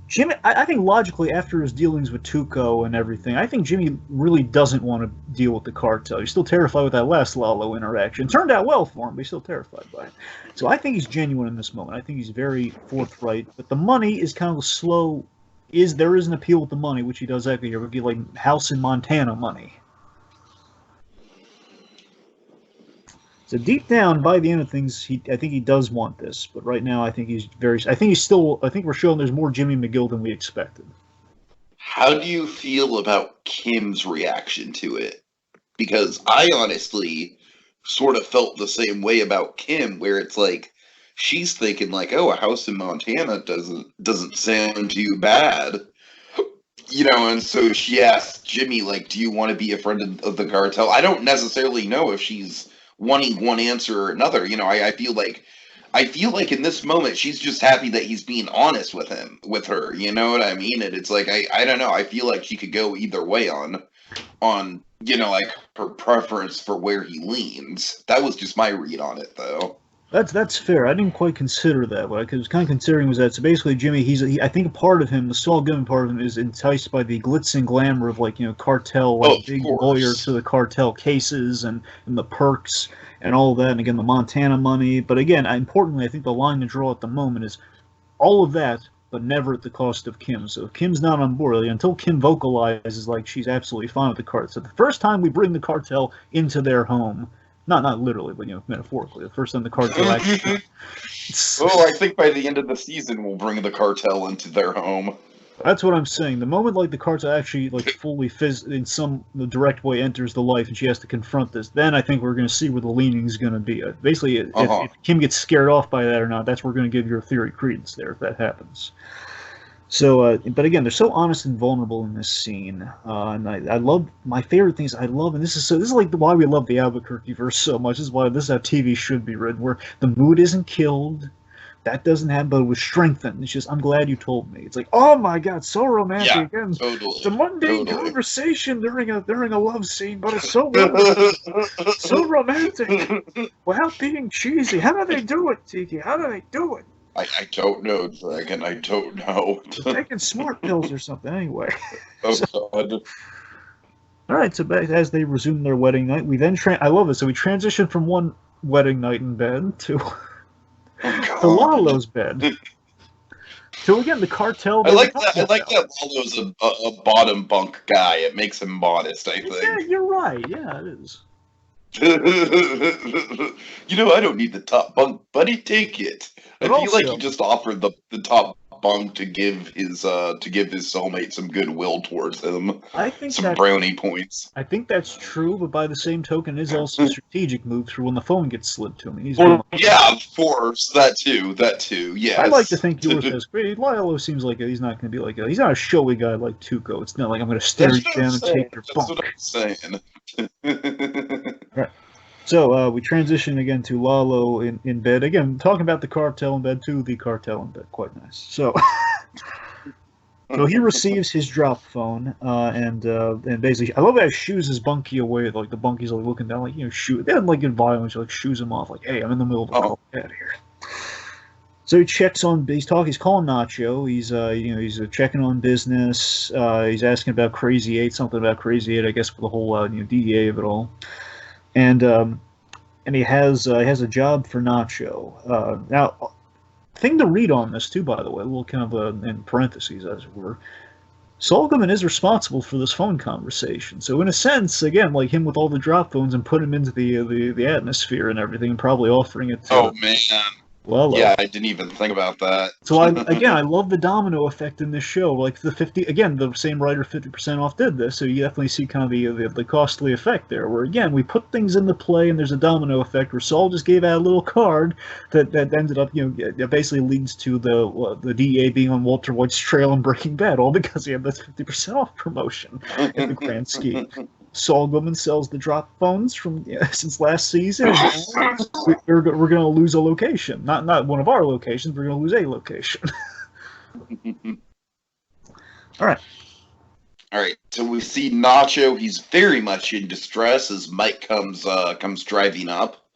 Jimmy, I think logically after his dealings with Tuco and everything, I think Jimmy really doesn't want to deal with the cartel. He's still terrified with that last Lalo interaction. Turned out well for him, but he's still terrified by it. So I think he's genuine in this moment. I think he's very forthright. But the money is kind of slow. There is an appeal with the money, which he does every year. It would be like house in Montana money. So deep down, by the end of things, I think he does want this. But right now, I think we're showing there's more Jimmy McGill than we expected. How do you feel about Kim's reaction to it? Because I honestly sort of felt the same way about Kim, where it's like, she's thinking like, oh, a house in Montana doesn't sound too bad. And so she asked Jimmy, like, do you want to be a friend of the cartel? I don't necessarily know if she's wanting one answer or another. I feel like in this moment she's just happy that he's being honest with her. You know what I mean? And it's like I don't know. I feel like she could go either way on like her preference for where he leans. That was just my read on it, though. That's fair. I didn't quite consider that. What I was kind of considering was that, so basically Jimmy, I think a part of him, the Saul Goodman part of him, is enticed by the glitz and glamour of, like, cartel, like, big lawyer to the cartel cases and the perks and all of that, and again, the Montana money. But again, importantly, I think the line to draw at the moment is all of that, but never at the cost of Kim. So if Kim's not on board, like, until Kim vocalizes like she's absolutely fine with the cartel. So the first time we bring the cartel into their home, not literally, but metaphorically, the first time the cartel actually. Well, I think by the end of the season we'll bring the cartel into their home. That's what I'm saying. The moment like the cartel actually like fully in some direct way enters the life, and she has to confront this, then I think we're going to see where the leaning is going to be. Basically, if Kim gets scared off by that or not, that's where we're going to give your theory credence there if that happens. So, but again, they're so honest and vulnerable in this scene, and I love, my favorite things I love, and this is like why we love the Albuquerque verse so much. This is how TV should be written, where the mood isn't killed, that doesn't happen, but it was strengthened. It's just, I'm glad you told me. It's like, oh my God, so romantic. Yeah, again, totally. It's a mundane conversation during a love scene, but it's so so romantic without being cheesy. How do they do it, Tiki? How do they do it? I don't know, Dragon. I don't know. They're taking smart pills or something, anyway. Oh, God. All right, so as they resume their wedding night, we then I love it. So we transition from one wedding night in bed to Lalo's bed. So again, the cartel. I like that Lalo's a bottom bunk guy. It makes him modest, I think. Yeah, you're right. Yeah, it is. I don't need the top bunk, buddy. Take it. I feel like he just offered the top bunk to give his soulmate some goodwill towards him. I think some brownie points. I think that's true, but by the same token, it is also a strategic move for when the phone gets slid to him. Yeah, of course, that too. Yes. I like to think yours has great. Lalo seems like he's not going to be like he's not a showy guy like Tuco. It's not like I'm going to stare you down and take your bunk. That's what I'm saying. Right. So we transition again to Lalo in bed. Again, talking about the cartel in bed to the cartel in bed. Quite nice. So, so he receives his drop phone, and basically, I love how he shoos his bunkie away. Like the bunkie's like looking down, like shoot. They didn't like get violent. She like shoos him off, like, hey, I'm in the middle of a call. Get out of here. So he checks on. He's calling Nacho. He's checking on business. He's asking about Crazy 8, something about Crazy 8, I guess, for the whole DEA of it all. And he has a job for Nacho. Now, thing to read on this too, by the way, a little kind of in parentheses, as it were. Saul Goodman is responsible for this phone conversation. So in a sense, again, like him with all the drop phones and putting him into the atmosphere and everything, and probably offering it to. Oh man. Well, yeah, I didn't even think about that. So I love the domino effect in this show. Like the same writer 50% off did this, so you definitely see kind of the costly effect there. Where again, we put things into play, and there's a domino effect where Saul just gave out a little card that ended up, basically leads to the DEA being on Walter White's trail and Breaking Bad, all because he had this 50% off promotion in the grand scheme. Saul Goodman sells the drop phones from since last season. We're going to lose a location. Not one of our locations. We're going to lose a location. All right. So we see Nacho. He's very much in distress as Mike comes driving up.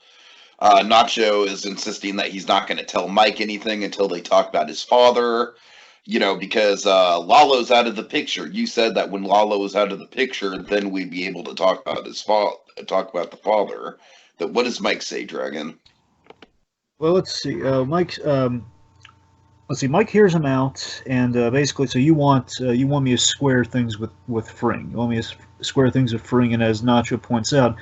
Nacho is insisting that he's not going to tell Mike anything until they talk about his father. Because Lalo's out of the picture. You said that when Lalo was out of the picture, then we'd be able to talk about talk about the father. But what does Mike say, Dragon? Well, let's see. Mike hears him out, and basically, so you want me to square things with Fring. You want me to square things with Fring, and as Nacho points out,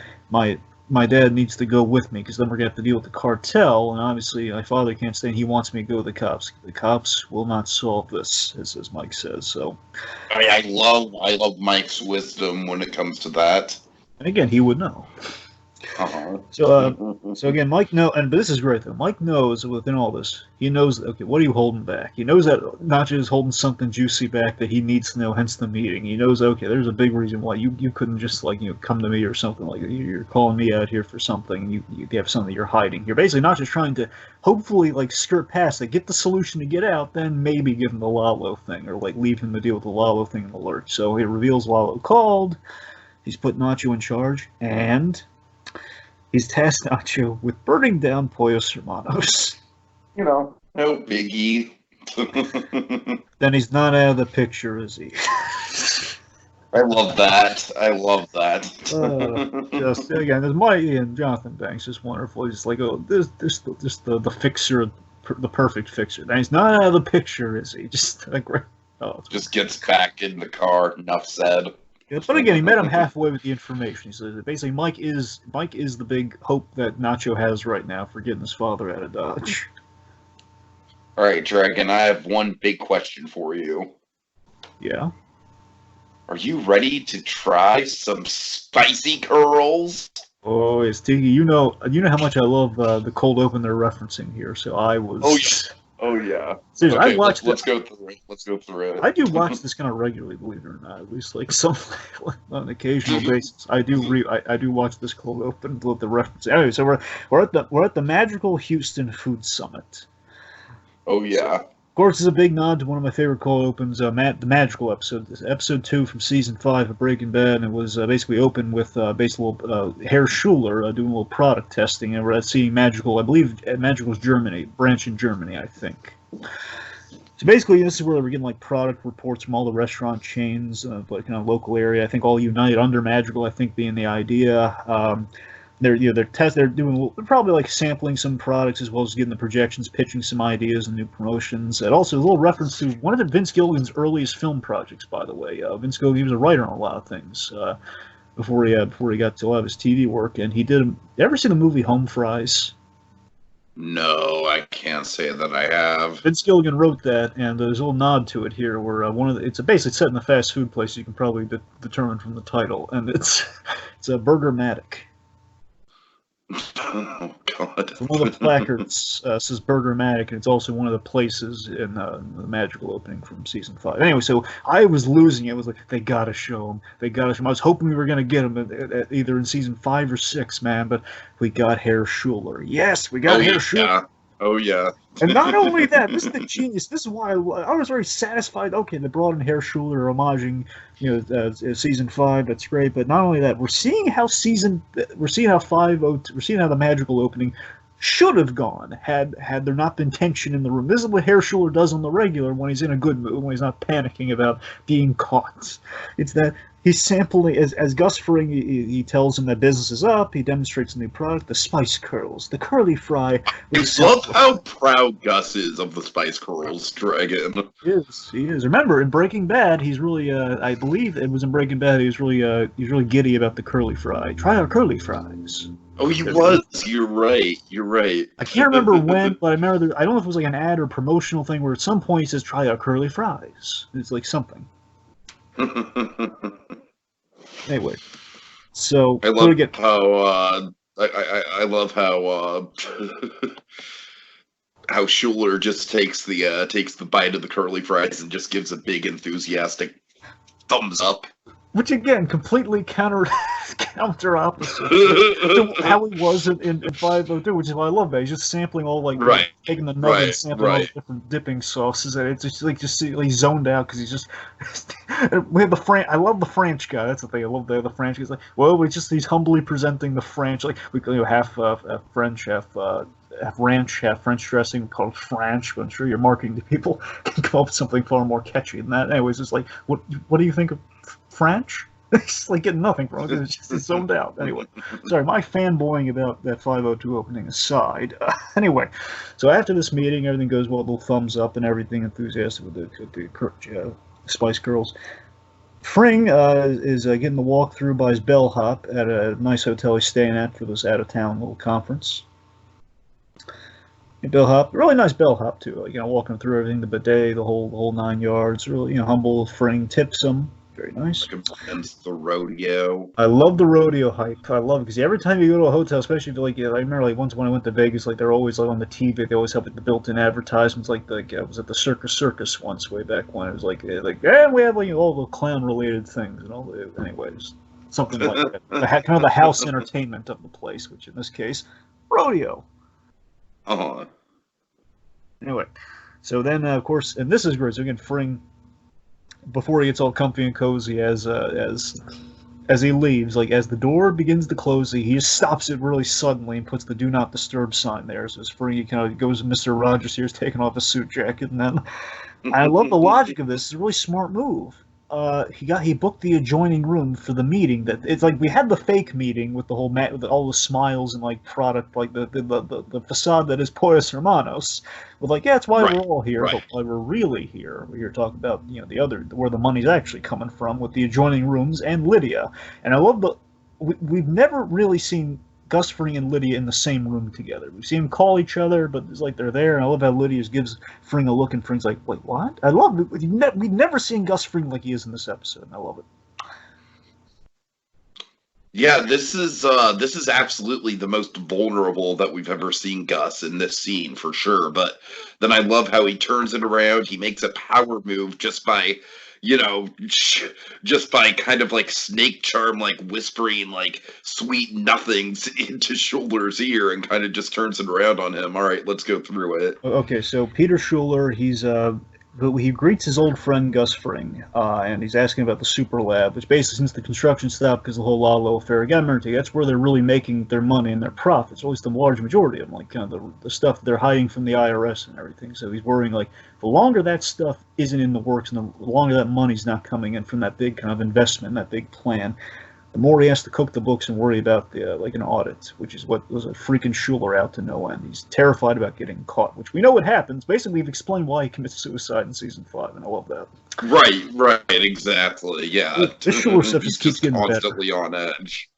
my dad needs to go with me because then we're going to have to deal with the cartel, and obviously my father can't stay, and he wants me to go with the cops. The cops will not solve this, as Mike says. So, I love Mike's wisdom when it comes to that. And again, he would know. Uh-huh. So again, but this is great though. Mike knows within all this, he knows, okay, what are you holding back? He knows that Nacho is holding something juicy back that he needs to know, hence the meeting. He knows, okay, there's a big reason why you couldn't just come to me or something like that. You're calling me out here for something. You have something you're hiding. You're basically not just trying to hopefully skirt past it, get the solution to get out, then maybe give him the Lalo thing or leave him to deal with the Lalo thing in the lurch. So he reveals Lalo called. He's put Nacho in charge, and he's tasked Nacho with burning down Pollos Hermanos. No biggie. Then he's not out of the picture, is he? I love that. Just again, there's Mikey and Jonathan Banks, just wonderful. He's like, oh, this the fixer, the perfect fixer. Then he's not out of the picture, is he? Just great. Just gets back in the car. Enough said. Yeah, but again, he met him halfway with the information. He says basically Mike is the big hope that Nacho has right now for getting his father out of Dodge. All right, Dragon, I have one big question for you. Yeah. Are you ready to try some spicy curls? Oh, it's Tiki. You know how much I love the cold open they're referencing here. So I was. Oh yeah. Seriously, okay, I watched. Let's go through it. I do watch this kind of regularly, believe it or not. At least some on an occasional basis. I do watch this cold open with the reference. Anyway, so we're at the Magical Houston Food Summit. Oh yeah. Of course, it's a big nod to one of my favorite cold opens, the Magical episode. This episode 2 from season 5 of Breaking Bad, and it was basically open with Herr Schuler doing a little product testing, and we're at seeing Magical. I believe Magical's Germany, branch in Germany, I think. So basically, this is where we're getting product reports from all the restaurant chains, local area. I think all united under Magical. I think being the idea. They're probably sampling some products as well as getting the projections, pitching some ideas and new promotions. And also a little reference to one of Vince Gilligan's earliest film projects, by the way. Vince Gilligan, he was a writer on a lot of things before he got to a lot of his TV work. And he did. You ever seen the movie Home Fries? No, I can't say that I have. Vince Gilligan wrote that, and there's a little nod to it here, where it's basically set in a fast food place. You can probably determine from the title, and it's a Burgermatic. Oh God! So one of the placards says Burgermatic, and it's also one of the places in the Magical opening from season 5. Anyway, so I was losing it. I was like, they gotta show him. They gotta show him. I was hoping we were gonna get him either in season 5 or 6, man. But we got Herr Schuler. Yes, we got Herr Schuler. Yeah. Oh yeah. And not only that, this is the genius. This is why I was very satisfied. Okay, they brought in Herr Schuler, homaging, season 5. That's great. But not only that, we're seeing how the Magical opening should have gone had there not been tension in the room. This is what Herr Schuler does on the regular when he's in a good mood, when he's not panicking about being caught. It's that he's sampling, as Gus Fring, he tells him that business is up. He demonstrates a new product, the Spice Curls, the curly fry. I love how proud Gus is of the Spice Curls, Dragon. He is. Remember, in Breaking Bad, he's really, I believe it was in Breaking Bad, he was really giddy about the curly fry. Try our curly fries. Oh, he was. You're right. I can't remember when, but I remember. I don't know if it was an ad or promotional thing where at some point he says, "Try our curly fries." It's something. Anyway, so I love how I love how how Schuler just takes the bite of the curly fries and just gives a big enthusiastic thumbs up. Which again, completely counter opposite to how he was in 502, which is why I love that. He's just sampling all taking the nugget and sampling all the different dipping sauces, and it's just he's zoned out because he's just. We have I love the French guy. That's the thing. I love the French. He's he's humbly presenting the French, half French, half ranch, half French dressing. We call it French, but I'm sure your marketing people can come up with something far more catchy than that. Anyways, it's what do you think of French? It's getting nothing from it. It's just zoned out. Anyway, sorry, my fanboying about that 502 opening aside. Anyway, so after this meeting, everything goes well, little thumbs up and everything, enthusiastic with the Spice Girls. Fring is getting the walkthrough by his bellhop at a nice hotel he's staying at for this out-of-town little conference. Bellhop, really nice bellhop too. Walking through everything, the bidet, the whole 9 yards. Really, humble. Fring tips him. Very nice. Recommends the rodeo. I love the rodeo hype. I love it because every time you go to a hotel, especially if I remember like once when I went to Vegas, like they're always like on the TV. They always have like the built-in advertisements. Like I was at the Circus once way back when it was like yeah, we have like all the clown-related things and all. Anyways, something like that. Kind of the house entertainment of the place, which in this case, rodeo. Anyway, so then of course, and this is great. So again, Fring, before he gets all comfy and cozy as he leaves, like as the door begins to close, he just stops it really suddenly and puts the "Do Not Disturb" sign there. So as Fring kind of goes, Mr. Rogers here's taking off his suit jacket, and then I love the logic of this. It's a really smart move. He booked the adjoining room for the meeting. That it's like we had the fake meeting with the whole with all the smiles and like product, like the facade that is Pollos Hermanos. With like, yeah, that's why we're all here, but why we're really here. We're here to talk about the other where the money's actually coming from with the adjoining rooms and Lydia. And I love we've never really seen Gus Fring and Lydia in the same room together. We've seen them call each other, but it's like they're there. And I love how Lydia gives Fring a look, and Fring's like, "Wait, what?" I love it. We've never seen Gus Fring like he is in this episode, and I love it. Yeah, this is absolutely the most vulnerable that we've ever seen Gus in this scene for sure. But then I love how he turns it around. He makes a power move just by kind of like snake charm, like whispering like sweet nothings into Schuler's ear, and kind of just turns it around on him. All right, let's go through it. Okay, so Peter Schuler, he greets his old friend Gus Fring, and he's asking about the super lab, which basically, since the construction stopped because of the whole Lalo affair, again, that's where they're really making their money and their profits, or at least the large majority of them, like kind of the stuff that they're hiding from the IRS and everything. So he's worrying, like, the longer that stuff isn't in the works and the longer that money's not coming in from that big kind of investment, that big plan, the more he has to cook the books and worry about like an audit, which is what was a freaking Schuler out to no end. He's terrified about getting caught, which we know what happens. Basically, we've explained why he commits suicide in season 5, and I love that. Right, exactly, yeah. This Schuler stuff just keeps getting constantly better. On edge.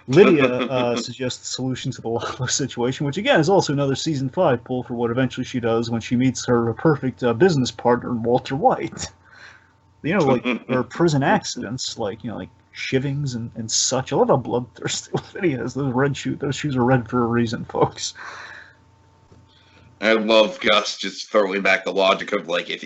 Lydia suggests a solution to the Lalo situation, which again is also another season 5 pull for what eventually she does when she meets her perfect business partner, Walter White. Like her prison accidents, like shivings and such. I love how bloodthirsty Lydia is. Those shoes are red for a reason, folks. I love Gus just throwing back the logic of like if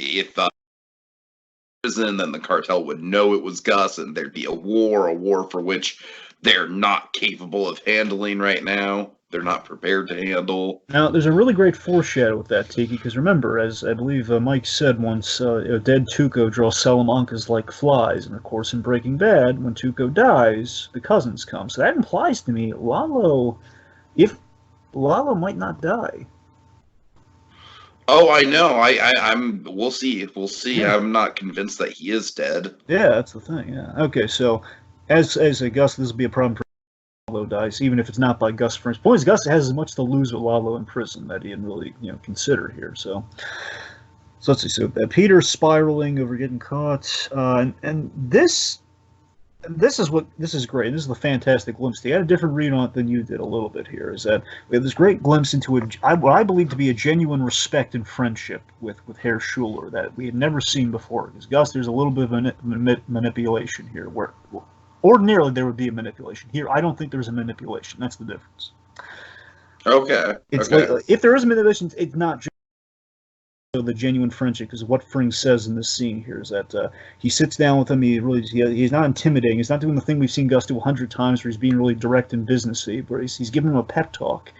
prison, then the cartel would know it was Gus, and there'd be a war for which they're not capable of handling right now. They're not prepared to handle. Now, there's a really great foreshadow with that, Tiki, because remember, as I believe Mike said once, dead Tuco draws Salamancas like flies, and of course in Breaking Bad, when Tuco dies, the cousins come. So that implies to me Lalo might not die. Oh, I know. We'll see. Yeah. I'm not convinced that he is dead. Yeah, that's the thing. Yeah. Okay, so as a Gus, this will be a problem for Lalo dice, even if it's not by Gus Fring's. Point is, Gus has as much to lose with Lalo in prison that he didn't really, consider here. So let's see. So Peter's spiraling over getting caught, and this is great. This is the fantastic glimpse. They had a different read on it than you did a little bit here. Is that we have this great glimpse into what I believe to be a genuine respect and friendship with Herr Schuler that we had never seen before. Because Gus, there's a little bit of manipulation here where. Ordinarily, there would be a manipulation. Here, I don't think there's a manipulation. That's the difference. Okay. Like, if there is a manipulation, it's not just the genuine friendship, because what Fring says in this scene here is that he sits down with him. He's not intimidating. He's not doing the thing we've seen Gus do 100 times where he's being really direct and businessy, where he's giving him a pep talk.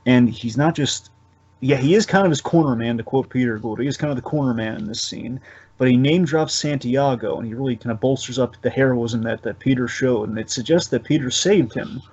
And he's not just... Yeah, he is kind of his corner man, to quote Peter Gould. He is kind of the corner man in this scene. But he name drops Santiago, and he really kind of bolsters up the heroism that Peter showed, and it suggests that Peter saved him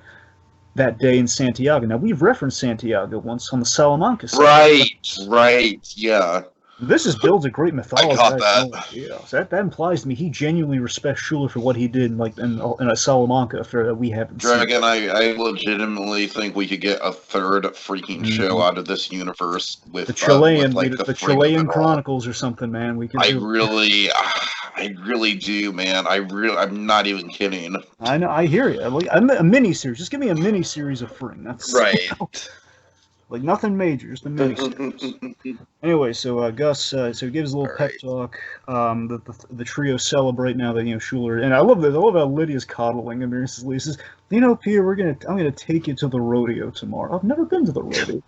that day in Santiago. Now, we've referenced Santiago once on the Salamanca side. Right, yeah. This builds a great mythology. I caught that. Yeah, so that implies to me he genuinely respects Schuler for what he did in a Salamanca affair that we haven't seen. Dragon, I legitimately think we could get a third freaking show out of this universe with the Chilean, the Chilean Chronicles or something, man. I really do, man. I'm not even kidding. I know. I hear you. Like a mini series. Just give me a mini series of Fring. That's right. Like nothing major, just the mini steps. Anyway, so Gus, so he gives a little pep talk. The trio celebrate now that Schuler, and I love this. I love how Lydia's coddling him. He says, Peter, I'm gonna take you to the rodeo tomorrow. I've never been to the rodeo.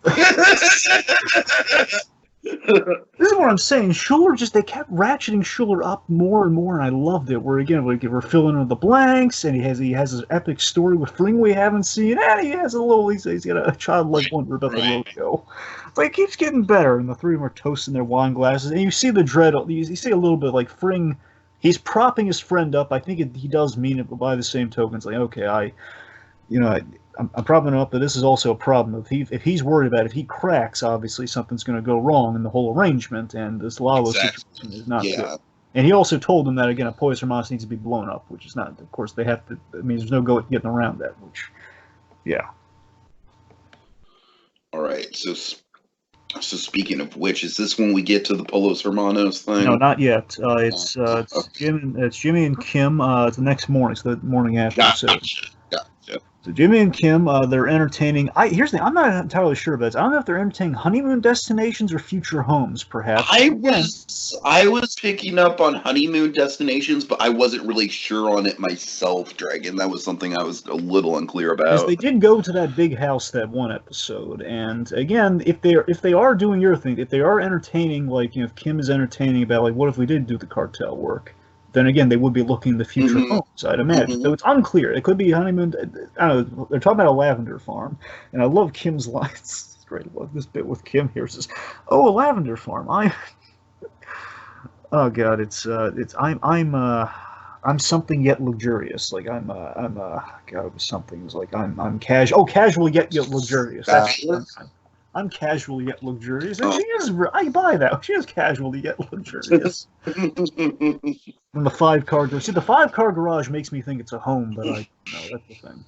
This is what I'm saying. Schuler they kept ratcheting Schuler up more and more, and I loved it. Where again, we're filling in the blanks, and he has his epic story with Fring we haven't seen, and he has he's got a childlike wonder about the rodeo. It's like it keeps getting better, and the three of them are toasting their wine glasses, and you see the dread. You see a little bit like Fring. He's propping his friend up. I think he does mean it, but by the same token, it's like, okay, I'm propping up, but this is also a problem. If he's worried about it, if he cracks, obviously something's going to go wrong in the whole arrangement, and this Lalo situation is not good. And he also told them that, again, a Poyos Hermanos needs to be blown up, which is not, of course, they have to, I mean, there's no getting around that, which, yeah. All right, so speaking of which, is this when we get to the Polos Hermanos thing? No, not yet. It's Jimmy and Kim. It's the next morning, so the morning after. Gotcha. So Jimmy and Kim, they're entertaining. Here's the thing. I'm not entirely sure about this. I don't know if they're entertaining honeymoon destinations or future homes, perhaps. I was picking up on honeymoon destinations, but I wasn't really sure on it myself, Dragon. That was something I was a little unclear about. Because they did go to that big house that one episode, and again, if they are doing your thing, if they are entertaining, like if Kim is entertaining about like what if we did do the cartel work. Then again, they would be looking the future homes, I'd imagine. So it's unclear. It could be honeymoon. I don't know. They're talking about a lavender farm, and I love Kim's lines. It's great. I love this bit with Kim here. It says, "Oh, a lavender farm. Oh God, I'm something yet luxurious. Like God, it was something. It was like I'm casual. Oh, casual yet luxurious. I'm casual yet luxurious. And she is. I buy that. She is casual yet luxurious." And the 5-car garage. See, the 5-car garage makes me think it's a home, but no, that's the thing.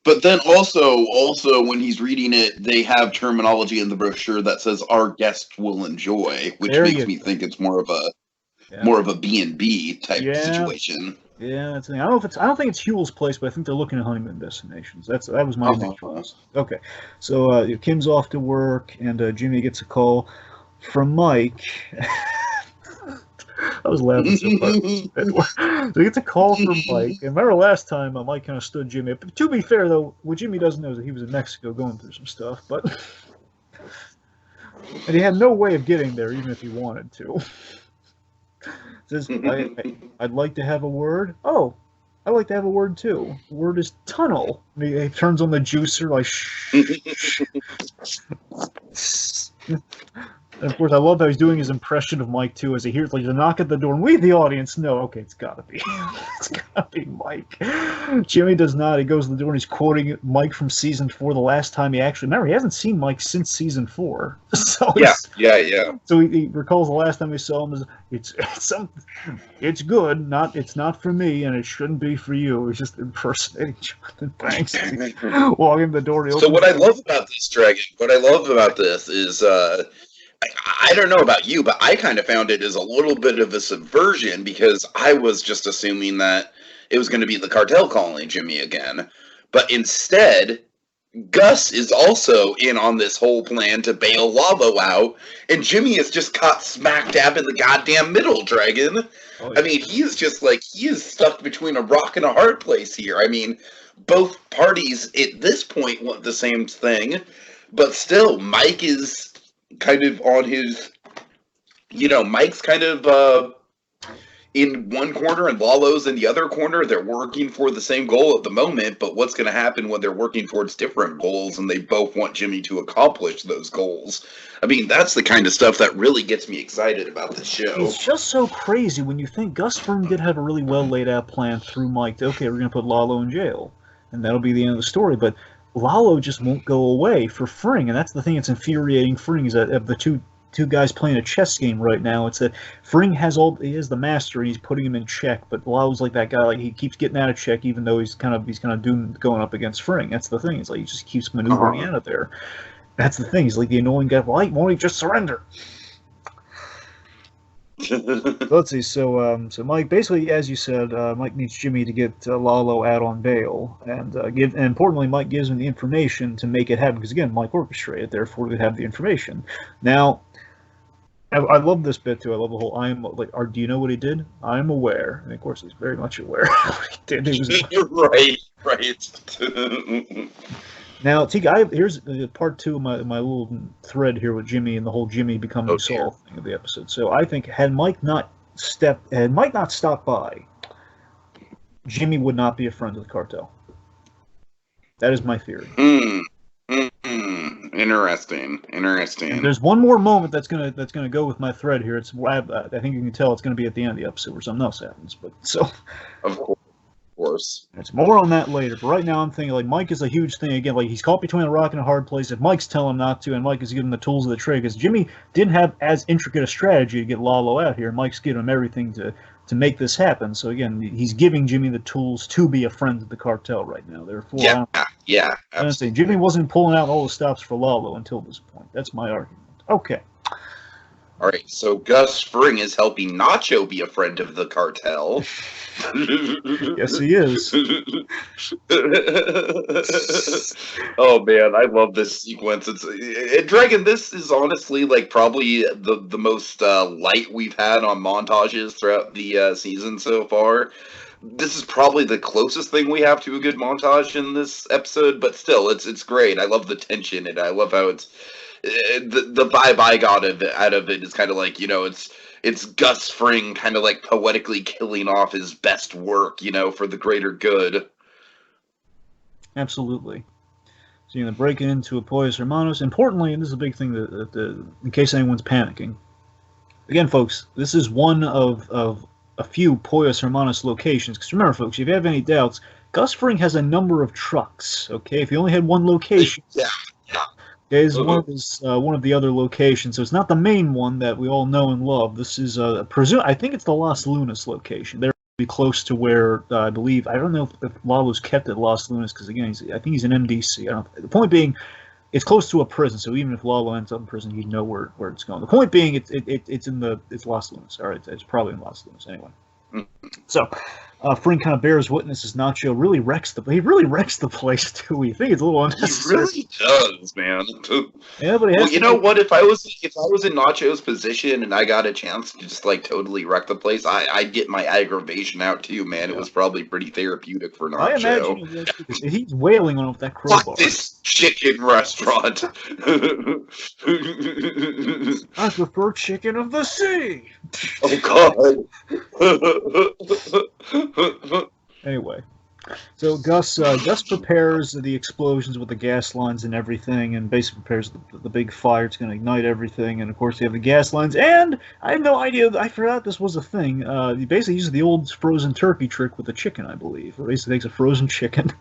But then also when he's reading it, they have terminology in the brochure that says "our guest will enjoy," which makes me think it's more of a B&B type situation. Yeah, that's the thing. I don't think it's Huel's place, but I think they're looking at honeymoon destinations. That was my choice. Okay, so Kim's off to work, and Jimmy gets a call from Mike. I was laughing so hard. So he gets a call from Mike. And remember last time, Mike kind of stood Jimmy. But to be fair, though, what Jimmy doesn't know is that he was in Mexico going through some stuff. And he had no way of getting there, even if he wanted to. Says, I'd like to have a word. Oh, I'd like to have a word, too. The word is tunnel. He turns on the juicer, like, shh. And of course, I love how he's doing his impression of Mike too, as he hears like the knock at the door, and we, the audience, know. Okay, it's gotta be Mike. Jimmy does not. He goes to the door and he's quoting Mike from season 4. The last time he hasn't seen Mike since season 4. So yeah. So he recalls the last time he saw him. It's it's good. It's not for me, and it shouldn't be for you. It's just impersonating Jonathan Banks. Walking the door. So what I love about this, Dragon, is. I don't know about you, but I kind of found it as a little bit of a subversion because I was just assuming that it was going to be the cartel calling Jimmy again. But instead, Gus is also in on this whole plan to bail Lalo out, and Jimmy is just caught smack dab in the goddamn middle, Dragon. Oh, yeah. I mean, he is stuck between a rock and a hard place here. I mean, both parties at this point want the same thing, but still, Mike is kind of on his, Mike's kind of in one corner and Lalo's in the other corner. They're working for the same goal at the moment, but what's going to happen when they're working towards different goals and they both want Jimmy to accomplish those goals? I mean, that's the kind of stuff that really gets me excited about this show. It's just so crazy when you think Gus Fring did have a really well laid out plan through Mike. Okay, we're going to put Lalo in jail, and that'll be the end of the story, but Lalo just won't go away for Fring, and that's the thing that's infuriating Fring, is that of the two guys playing a chess game right now, it's that Fring he is the master, and he's putting him in check, but Lalo's like that guy, like he keeps getting out of check, even though he's kind of doomed going up against Fring. That's the thing. It's like he just keeps maneuvering out of there. That's the thing. He's like the annoying guy. Why won't he just surrender? Let's see. So Mike, basically, as you said, Mike needs Jimmy to get Lalo out on bail, and and importantly, Mike gives him the information to make it happen. Because again, Mike orchestrated, therefore they have the information. Now, I love this bit too. I love the whole "I am like." Do you know what he did? I am aware, and of course, he's very much aware of what he did. You're right, right. Now, Tika, here's part two of my little thread here with Jimmy and the whole Jimmy becoming Saul thing of the episode. So I think had Mike not stopped by, Jimmy would not be a friend of the cartel. That is my theory. Interesting. And there's one more moment that's gonna go with my thread here. I think you can tell it's gonna be at the end of the episode where something else happens. But so, of course. It's more on that later. But right now, I'm thinking like Mike is a huge thing again. Like he's caught between a rock and a hard place. If Mike's telling him not to, and Mike is giving him the tools of the trade, because Jimmy didn't have as intricate a strategy to get Lalo out here. Mike's giving him everything to make this happen. So again, he's giving Jimmy the tools to be a friend of the cartel right now. Therefore, yeah. I'm saying Jimmy wasn't pulling out all the stops for Lalo until this point. That's my argument. Okay. All right, so Gus Fring is helping Nacho be a friend of the cartel. Yes, he is. Oh man, I love this sequence. Dragon. This is honestly like probably the most light we've had on montages throughout the season so far. This is probably the closest thing we have to a good montage in this episode, but still, it's great. I love the tension, and I love how it's. The vibe I got out of it is kind of like, it's Gus Fring kind of like poetically killing off his best work, for the greater good. Absolutely. So you're going to break into a Pollos Hermanos. Importantly, and this is a big thing that in case anyone's panicking. Again, folks, this is one of a few Pollos Hermanos locations. Because remember, folks, if you have any doubts, Gus Fring has a number of trucks. Okay, if he only had one location. Yeah. Is one of the other locations, so it's not the main one that we all know and love. This is I think it's the Las Lunas location. They're be close to where I believe. I don't know if Lalo's kept at Las Lunas because again, I think he's in MDC. The point being, it's close to a prison, so even if Lalo ends up in prison, he'd know where it's going. The point being, it's Las Lunas. All right, it's probably in Las Lunas anyway. So, Fring kind of bears witness as Nacho really wrecks the place too. We think it's a little unnecessary. He really does, man. Yeah, but well, you know what? If I was in Nacho's position and I got a chance to just like totally wreck the place, I'd get my aggravation out too, man. It was probably pretty therapeutic for Nacho. I imagine he's wailing on with that crowbar. Fuck this chicken restaurant. I prefer chicken of the sea. Oh God. Anyway, so Gus prepares the explosions with the gas lines and everything, and basically prepares the big fire. It's going to ignite everything, and of course you have the gas lines. And I have no idea. I forgot this was a thing. He basically uses the old frozen turkey trick with the chicken, I believe. He basically takes a frozen chicken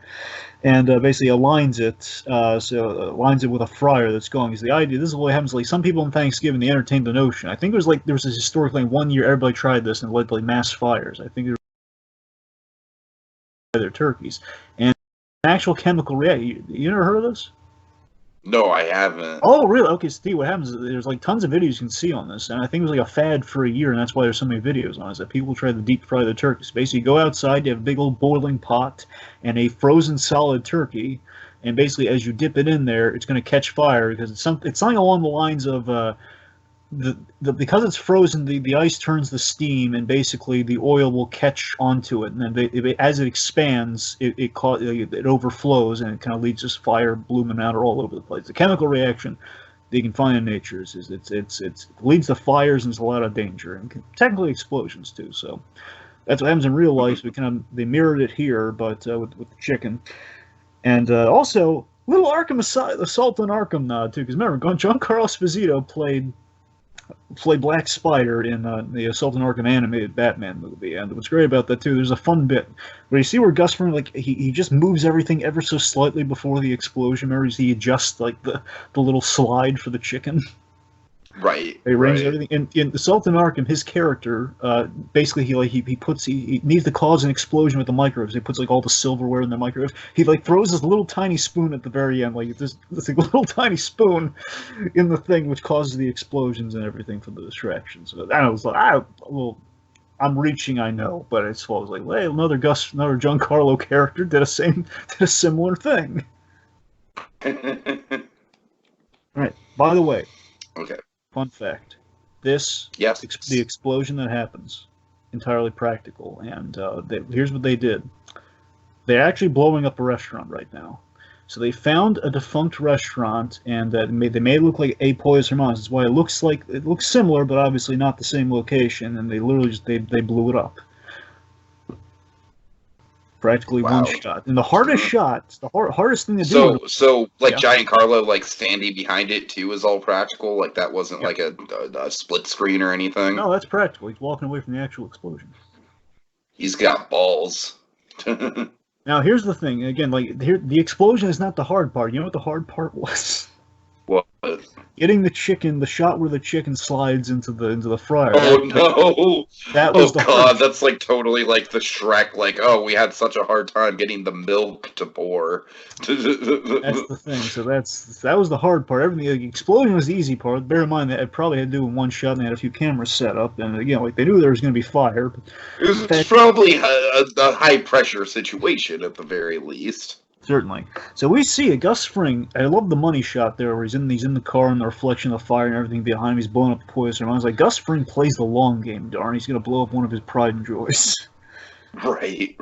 and basically aligns it. Aligns it with a fryer that's going. Because the idea, this is what happens. Like some people on Thanksgiving, they entertained the notion. I think there was this historic thing. One year, everybody tried this and it led to like mass fires. I think their turkeys and actual chemical reaction. You never heard of this? No, I haven't. Oh, really? Okay, Steve, what happens is there's like tons of videos you can see on this, and I think it was like a fad for a year, and that's why there's so many videos on it, is that people try to deep fry the turkeys. Basically, you go outside, you have a big old boiling pot and a frozen solid turkey, and basically as you dip it in there, it's going to catch fire because it's something along the lines of because it's frozen, the ice turns the steam, and basically the oil will catch onto it, and then as it expands, it overflows, and it kind of leads this fire blooming out all over the place. The chemical reaction that you can find in nature is it leads to fires and there's a lot of danger, and technically explosions too. So that's what happens in real life. So they mirrored it here, but with the chicken, and also little Arkham Assault on Arkham nod too, because remember, Giancarlo Esposito played Black Spider in the Assault on Arkham animated Batman movie, and what's great about that too, there's a fun bit where you see where Gus Fring he just moves everything ever so slightly before the explosion. Remember, he adjusts like the little slide for the chicken. Right. He rings Right. everything. In the Sultan Arkham, his character, basically he needs to cause an explosion with the microwaves. He puts like all the silverware in the microwave. He like throws this little tiny spoon at the very end, like this like, little tiny spoon in the thing, which causes the explosions and everything for the distractions. So I was like, I'm reaching, I know, but it's always like, hey, another Giancarlo character did a similar thing. All right. By the way, Okay. fun fact: Yes. the explosion that happens, entirely practical. And here's what they did: they're actually blowing up a restaurant right now. So they found a defunct restaurant, and they made it look like A Pollos Hermanos. That's why it looks similar, but obviously not the same location. And they literally just they blew it up. Practically one shot. And the hardest shot, the hardest thing to do. So like Giancarlo like standing behind it too is all practical. Like that wasn't like a split screen or anything. No, that's practical. He's walking away from the actual explosion. He's got balls. Now here's the thing. Again, like the explosion is not the hard part. You know what the hard part was? What? Getting the chicken, the shot where the chicken slides into the fryer. Oh no! That was that's like totally like the Shrek. Like, oh, we had such a hard time getting the milk to pour. That's the thing. So that was the hard part. Everything, the explosion was the easy part. Bear in mind that it probably had to do in one shot, and they had a few cameras set up, and again, like they knew there was going to be fire. But it was probably a high pressure situation at the very least. Certainly. So we see a Gus Fring. I love the money shot there, where he's in the car and the reflection of the fire and everything behind him. He's blowing up the poison. I was like, Gus Fring plays the long game. Darn, he's going to blow up one of his pride and joys. Right.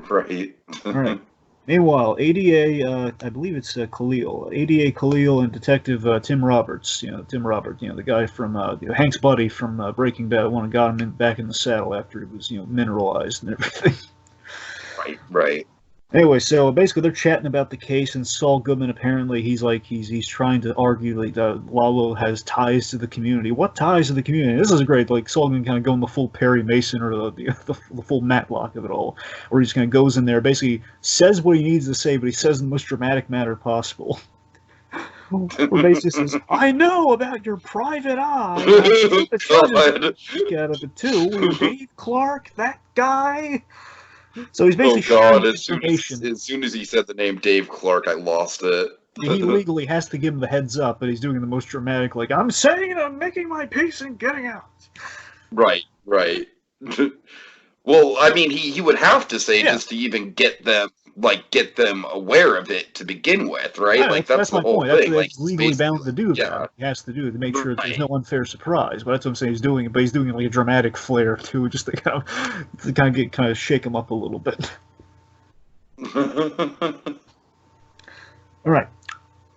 All right. Meanwhile, ADA, I believe it's Khalil, ADA Khalil, and Detective Tim Roberts. Tim Roberts, the guy from Hank's buddy from Breaking Bad, one who got him back in the saddle after he was mineralized and everything. Right. Anyway, so basically they're chatting about the case, and Saul Goodman apparently he's trying to argue that Lalo has ties to the community. What ties to the community? This is great. Like Saul Goodman kind of going the full Perry Mason or the full Matlock of it all, where he just kind of goes in there, basically says what he needs to say, but he says in the most dramatic manner possible. Where basically says, "I know about your private eye. I speak out of it too. Dave Clark, that guy." So he's basically as soon as he said the name Dave Clark, I lost it. He legally has to give him the heads up, but he's doing the most dramatic, like, I'm saying I'm making my peace and getting out. Right. Well, I mean, he would have to say just to even get them aware of it to begin with, right? Yeah, like that's the whole point. thing. He's legally bound to do that. He has to do it to make sure there's no unfair surprise. But that's what I'm saying. He's doing it, but he's doing it like a dramatic flair too, just to kind of shake him up a little bit. All right.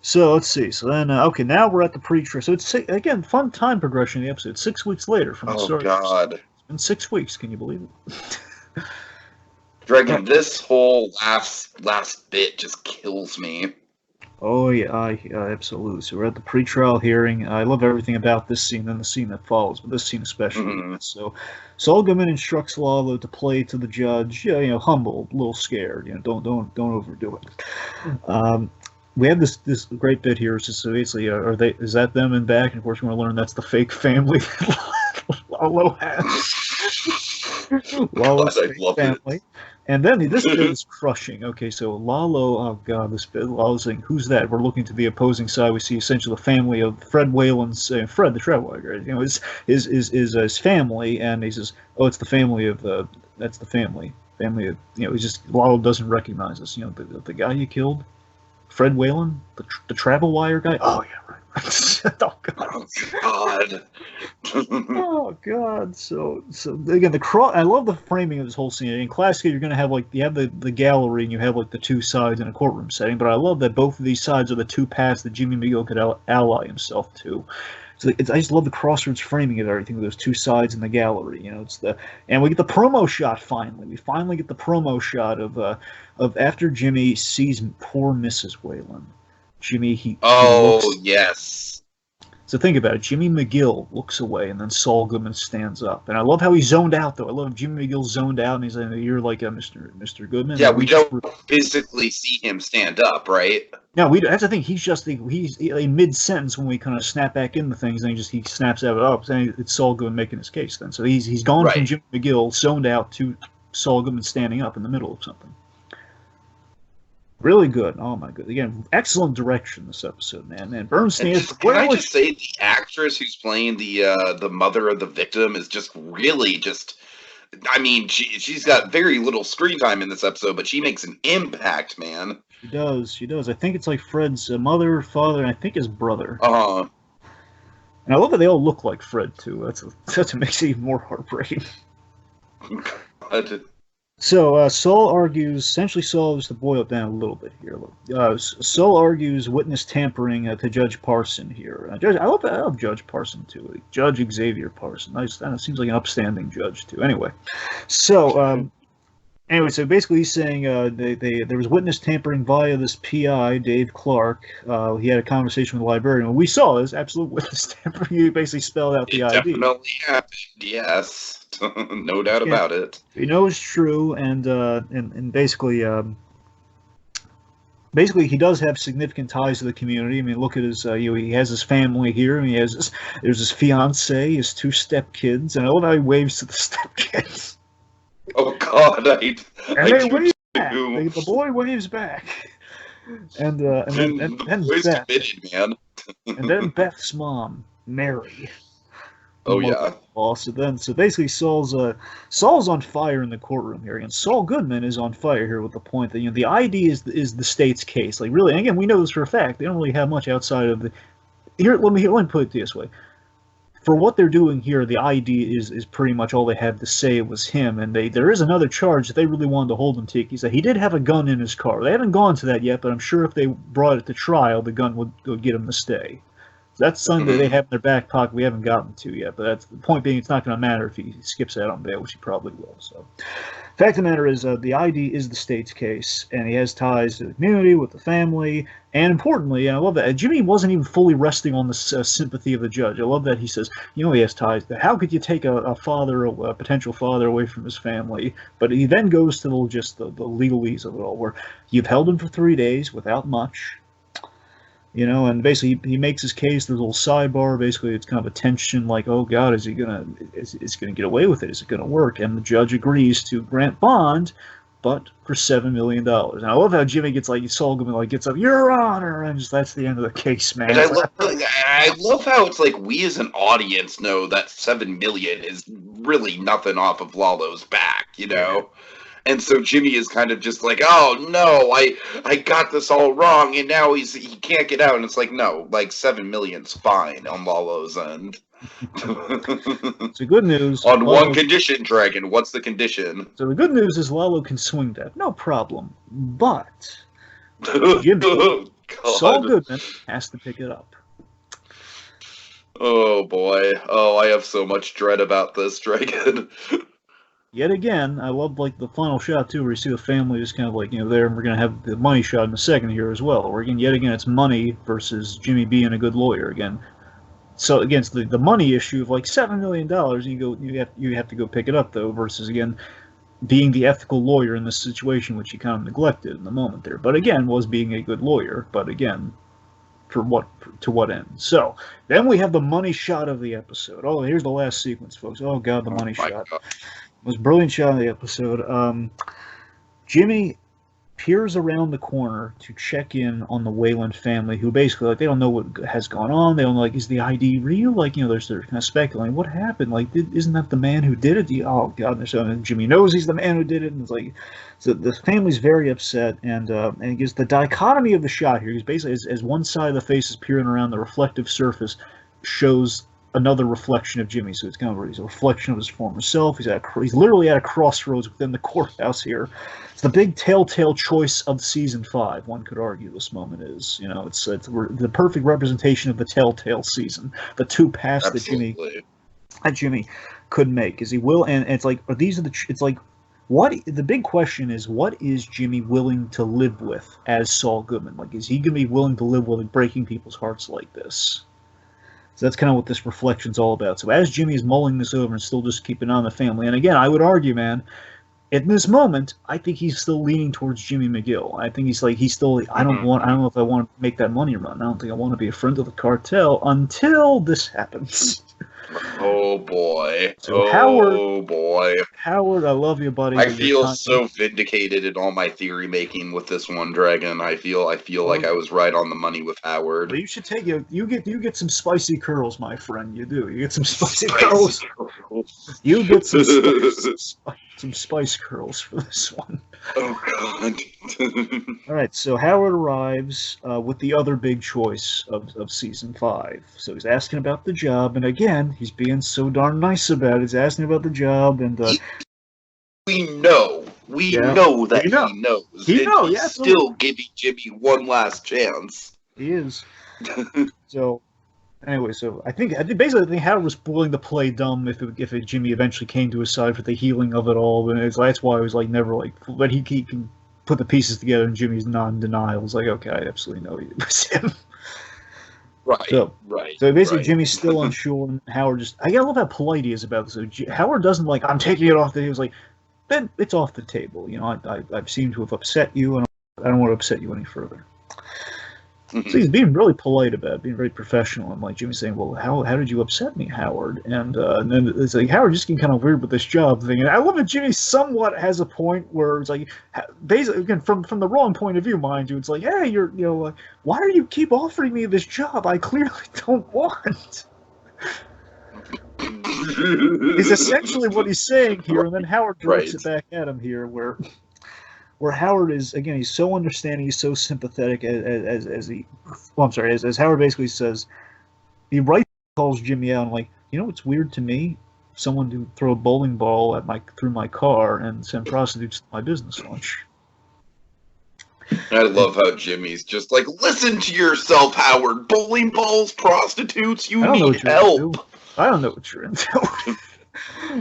So let's see. So then, okay, now we're at the pre-trip. So it's again fun time progression in the episode. 6 weeks later from the start. Oh God! It's been 6 weeks. Can you believe it? Dragon, this whole last bit just kills me. Oh yeah, absolutely. So we're at the pre-trial hearing. I love everything about this scene and the scene that follows, but this scene especially. Mm-hmm. So Saul Goodman instructs Lalo to play to the judge. Humble, a little scared. Don't overdo it. We have this great bit here. So basically, is that them in back? And of course, we're going to learn that's the fake family Lalo has. Lalo's fake family. And then this bit is crushing. Okay, so Lalo, oh god, this bit, Lalo's saying, who's that? We're looking to the opposing side. We see essentially the family of Fred Whalen's, Fred the Treadwagger, his family, and he says, oh, it's the family of, that's the family of, he's just, Lalo doesn't recognize us. The guy you killed, Fred Whalen, the travel wire guy. Oh yeah, right. Oh god. Oh god. So again, I love the framing of this whole scene. In classic, you're gonna have the gallery and you have the two sides in a courtroom setting. But I love that both of these sides are the two paths that Jimmy McGill could ally himself to. So I just love the crossroads framing of everything with those two sides in the gallery. And we get the promo shot finally. We finally get the promo shot of after Jimmy sees poor Mrs. Whalen. Jimmy, yes. So think about it. Jimmy McGill looks away, and then Saul Goodman stands up. And I love how he zoned out, though. I love Jimmy McGill zoned out, and he's like, "You're like a Mr. Goodman." Yeah, And we don't physically see him stand up, right? no, we. That's the thing. He's in mid sentence when we kind of snap back into things, and he snaps out of it. Saying it's Saul Goodman making his case. Then, so he's gone from Jimmy McGill zoned out to Saul Goodman standing up in the middle of something. Really good. Oh my god! Again, excellent direction this episode, man. Man, Bernstein. Can I just say the actress who's playing the mother of the victim is just really just. I mean, she's got very little screen time in this episode, but she makes an impact, man. She does. She does. I think it's like Fred's mother, father, and I think his brother. And I love that they all look like Fred too. That's what makes it even more heartbreaking. So Saul argues, essentially Saul, just to boil it down a little bit here, Saul argues witness tampering to Judge Parson here. I love Judge Parson too. Judge Xavier Parson. Nice. That seems like an upstanding judge too. Anyway, so basically he's saying there was witness tampering via this PI, Dave Clark. He had a conversation with the librarian. What we saw is absolute witness tampering. He basically spelled out the ID. Definitely happened, yes. No doubt about it. We know it's true, and basically he does have significant ties to the community. I mean, look at his, he has his family here, and there's his fiance, his 2 stepkids, and I love how he waves to the stepkids. Oh God, I they wave back. The boy waves back, and then Beth, committed, man. and then Beth's mom, Mary. Oh yeah. So basically, Saul's on fire in the courtroom here, and Saul Goodman is on fire here with the point that the ID is the state's case. Like really, and again, we know this for a fact. They don't really have much outside of the. Here, let me put it this way. For what they're doing here, the ID is pretty much all they have to say was him, and there is another charge that they really wanted to hold him to. He said he did have a gun in his car. They haven't gone to that yet, but I'm sure if they brought it to trial, the gun would get him to stay. That's something that they have in their back pocket we haven't gotten to yet, but that's the point being it's not going to matter if he skips out on bail, which he probably will. So, fact of the matter is the ID is the state's case, and he has ties to the community, with the family, and importantly, and I love that, Jimmy wasn't even fully resting on the sympathy of the judge. I love that he says, he has ties. How could you take a potential father away from his family? But he then goes to the legalese of it all, where you've held him for 3 days without much. And basically he makes his case. There's a little sidebar. Basically, it's kind of a tension, like, oh God, is he gonna get away with it? Is it gonna work? And the judge agrees to grant bond, but for $7 million. And I love how Jimmy gets Saul Goodman gets up, Your Honor, and that's the end of the case, man. And I love how it's like we as an audience know that $7 million is really nothing off of Lalo's back, Yeah. And so Jimmy is kind of just like, oh no, I got this all wrong, and now he can't get out. And it's like, no, $7 million's fine on Lalo's end. So good news. On one condition, Dragon. What's the condition? So the good news is Lalo can swing that, no problem. But Jimmy, Saul Goodman has to pick it up. Oh boy. Oh, I have so much dread about this, Dragon. Yet again, I love the final shot too, where you see the family just kind of there, and we're gonna have the money shot in a second here as well. Where yet again, it's money versus Jimmy being a good lawyer again. So against the money issue of $7 million, you have to go pick it up though, versus again being the ethical lawyer in this situation, which he kind of neglected in the moment there. But again, was being a good lawyer. But again, to what end? So then we have the money shot of the episode. Oh, here's the last sequence, folks. Oh God, the money shot. God. Most brilliant shot of the episode. Jimmy peers around the corner to check in on the Wayland family, who basically they don't know what has gone on. They don't know is the ID real? They're kind of speculating what happened. Isn't that the man who did it? Oh God! And Jimmy knows he's the man who did it, and it's so the family's very upset. And it gives the dichotomy of the shot here. He's basically as one side of the face is peering around, the reflective surface shows another reflection of Jimmy, so it's kind of he's a reflection of his former self. He's literally at a crossroads within the courthouse here. It's the big telltale choice of season 5. One could argue this moment is, it's the perfect representation of the telltale season. The 2 paths that Jimmy could make. Is he will? And it's what the big question is, what is Jimmy willing to live with as Saul Goodman? Is he gonna be willing to live with breaking people's hearts like this? So that's kind of what this reflection's all about. So as Jimmy is mulling this over and still just keeping on the family, and again, I would argue, man, at this moment, I think he's still leaning towards Jimmy McGill. I think he's still. I don't know if I want to make that money run. I don't think I want to be a friend of the cartel until this happens. Oh boy! So Howard, I love you, buddy. I feel so vindicated in all my theory making with this one, Dragon. I feel like I was right on the money with Howard. Well, you should take you get some spicy curls, my friend. You do. You get some spicy curls. You get some spice curls for this one. Oh God! All right, so Howard arrives with the other big choice of season 5. So he's asking about the job, and again, he's being so darn nice about it. He's asking about the job, and we know that he knows. He's still giving Jimmy one last chance. He is. So. Anyway, so I think Howard was willing to play dumb if Jimmy eventually came to his side for the healing of it all, and that's why I was like never like, but he can put the pieces together, and Jimmy's non-denial was like, okay, I absolutely know it was him. Right. So basically, Jimmy's still unsure, and Howard I love how polite he is about this. So Howard doesn't like, I'm taking it off the. He was like, then it's off the table. You know, I've seemed to have upset you, and I don't want to upset you any further. Mm-hmm. So he's being really polite about it, being very professional. And like Jimmy's saying, well, how did you upset me, Howard? And then it's like, Howard just getting kind of weird with this job thing. And I love that Jimmy somewhat has a point where it's like, basically, again, from the wrong point of view, mind you, it's like, hey, why do you keep offering me this job I clearly don't want? Is essentially what he's saying here. And then Howard directs it back at him here, where Howard is, again, he's so understanding, he's so sympathetic as Howard basically says, he calls Jimmy out and like, you know what's weird to me? Someone to throw a bowling ball through my car and send prostitutes to my business lunch. I love how Jimmy's just like, listen to yourself, Howard. Bowling balls, prostitutes, you need help. I don't know what you're into.